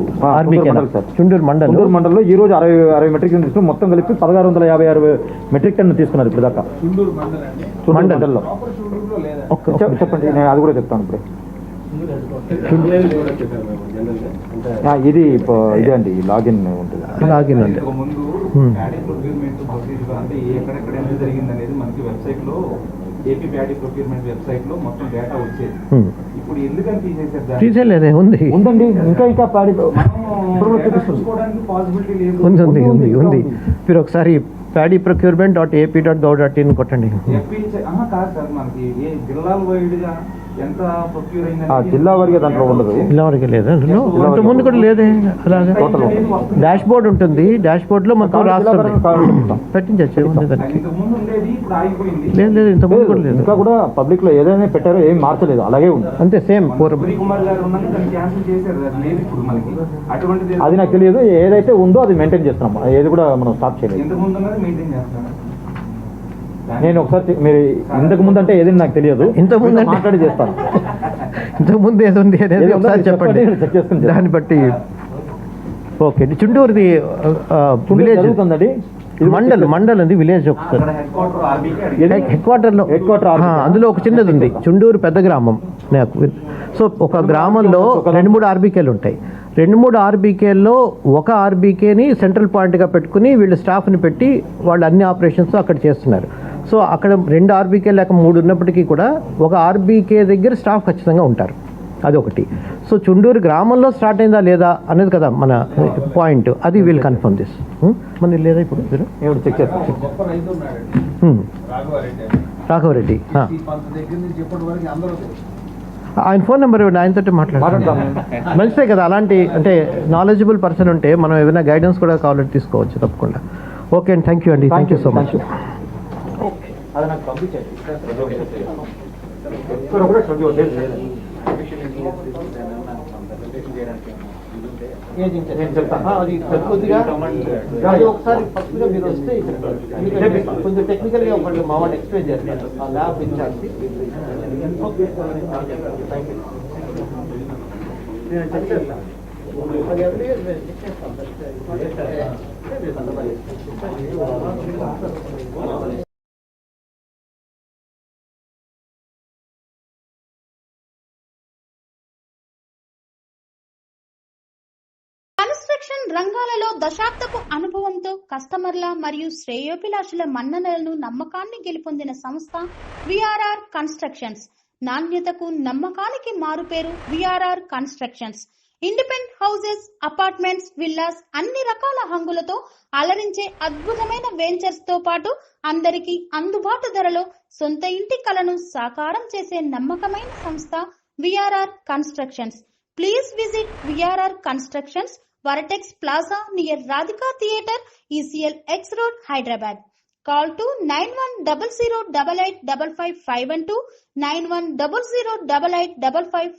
చుండూరు మండలంలో ఈ రోజు 60 మెట్రిక్ టన్ తీసుకుని మొత్తం కలిపి 1656 మెట్రిక్ టన్ తీసుకున్నారు ఇప్పుడు దాకా. మండలంలో చెప్పండి, నేను అది కూడా చెప్తాను ఇప్పుడే. ఇది ఇదే అండి లాగిన్ ఉంటుంది. లాగిన్ అంటే ముందు ప్యాడీ ప్రొక్యూర్మెంట్ ప్రొసీజర్ అంటే ఎక్కడెక్కడ ఎంత జరిగింది అనేది మనకి వెబ్సైట్ లో ఏపీ ప్యాడీ ప్రొక్యూర్మెంట్ వెబ్సైట్ లో మొత్తం డేటా వచ్చేది. ఇప్పుడు ఎందుకని తీసేసారు? తీసేయలేదే, ఉందండి. ఇంకా ప్యాడీ చూసుకోవడానికి పాసిబిలిటీ లేదు. ఉంది. మీరు ఒకసారి paddyprocurement.ap.gov.in కొట్టండి. కాదు సార్, మనకి ఏ జిల్లాల వైడ్ గా ఎంత ప్రొక్యూర్ అయింది జిల్లా వారిగా దాంట్లో ఉండదు. జిల్లా వరకు లేదు, ఇంత ముందు కూడా లేదే. అలాగే డాష్ బోర్డ్ ఉంటుంది. డాష్ బోర్డ్ లో మొత్తం రాష్ట్రం పెట్టించచ్చు. లేదు ఇంత ముందు కూడా లేదు. ఇంకా కూడా పబ్లిక్ లో ఏదైనా పెట్టారో ఏం మార్చలేదు, అలాగే ఉంది అంతే సేమ్. అది నాకు తెలియదు. ఏదైతే ఉందో అది మెయింటైన్ చేస్తున్నాం. ఏది కూడా మనం స్టాప్ చేయలేదు. నేను ఒకసారి మీరు ఇంతకు ముందు అంటే ఏదైనా నాకు తెలియదు. ఇంతకుముందు మాట్లాడి చేస్తాను. ఇంతకు ముందు ఏది ఉంది అనేది ఒకసారి చెప్పండి. దాన్ని బట్టి ఓకే. చుండూరుది విలేజ్ జరుగుతుందండి. మండల్ ఉంది, విలేజ్ ఒకసారి హెడ్ క్వార్టర్. అందులో ఒక చిన్నది ఉంది, చుండూరు పెద్ద గ్రామం. సో ఒక గ్రామంలో 2-3 ఆర్బీకేలు ఉంటాయి. 2-3 ఆర్బీకేల్లో ఒక ఆర్బీకేని సెంట్రల్ పాయింట్గా పెట్టుకుని వీళ్ళు స్టాఫ్ని పెట్టి వాళ్ళు అన్ని ఆపరేషన్స్ అక్కడ చేస్తున్నారు. సో అక్కడ 2 ఆర్బీకే లేక 3 ఉన్నప్పటికీ కూడా ఒక ఆర్బీకే దగ్గర స్టాఫ్ ఖచ్చితంగా ఉంటారు. అదొకటి. సో చుండూరు గ్రామంలో స్టార్ట్ అయిందా లేదా అనేది కదా మన పాయింట్. అది వీల్ కన్ఫర్మ్ దిస్. మన లేదా ఇప్పుడు చెక్ చేస్తాం. రాఘవరెడ్డి ఆయన ఫోన్ నెంబర్ ఇవ్వండి, ఆయనతో మాట్లాడతాం. మంచిదే కదా, అలాంటి అంటే నాలెడ్జబుల్ పర్సన్ ఉంటే మనం ఏదైనా గైడెన్స్ కూడా కావాలంటే తీసుకోవచ్చు తప్పకుండా. ఓకే అండి, థ్యాంక్ యూ అండి. Thank you so much. అది నాకు పంపించండి. ఒకసారి ఫస్ట్గా మీరు వస్తే కొంచెం టెక్నికల్గా మా వాళ్ళు ఎక్స్ప్లెయిన్ చేస్తారు. ఆ ల్యాబ్ ఇన్ఛార్జ్ కన్స్ట్రక్షన్ రంగాలలో దశాబ్దపు అనుభవంతో కస్టమర్ల మరియు శ్రేయోభిలాషుల మన్ననలను నమ్మకాన్ని గెలుపొందిన సంస్థ విఆర్ఆర్ కన్స్ట్రక్షన్స్. నాణ్యతకు నమ్మకానికి మారుపేరు VRR constructions. Independent houses, apartments, villas అన్ని రకాల హంగులతో అలరించే అద్భుతమైన వెంచర్స్ తో పాటు అందరికీ అందుబాటు ధరలో సొంత ఇంటి కలను సాకారం చేసే నమ్మకమైన సంస్థ VRR constructions. Please visit VRR Constructions, Varatex Plaza near Radhika Theatre, ECL X Road, Hyderabad. Call to 9100885551 91008855.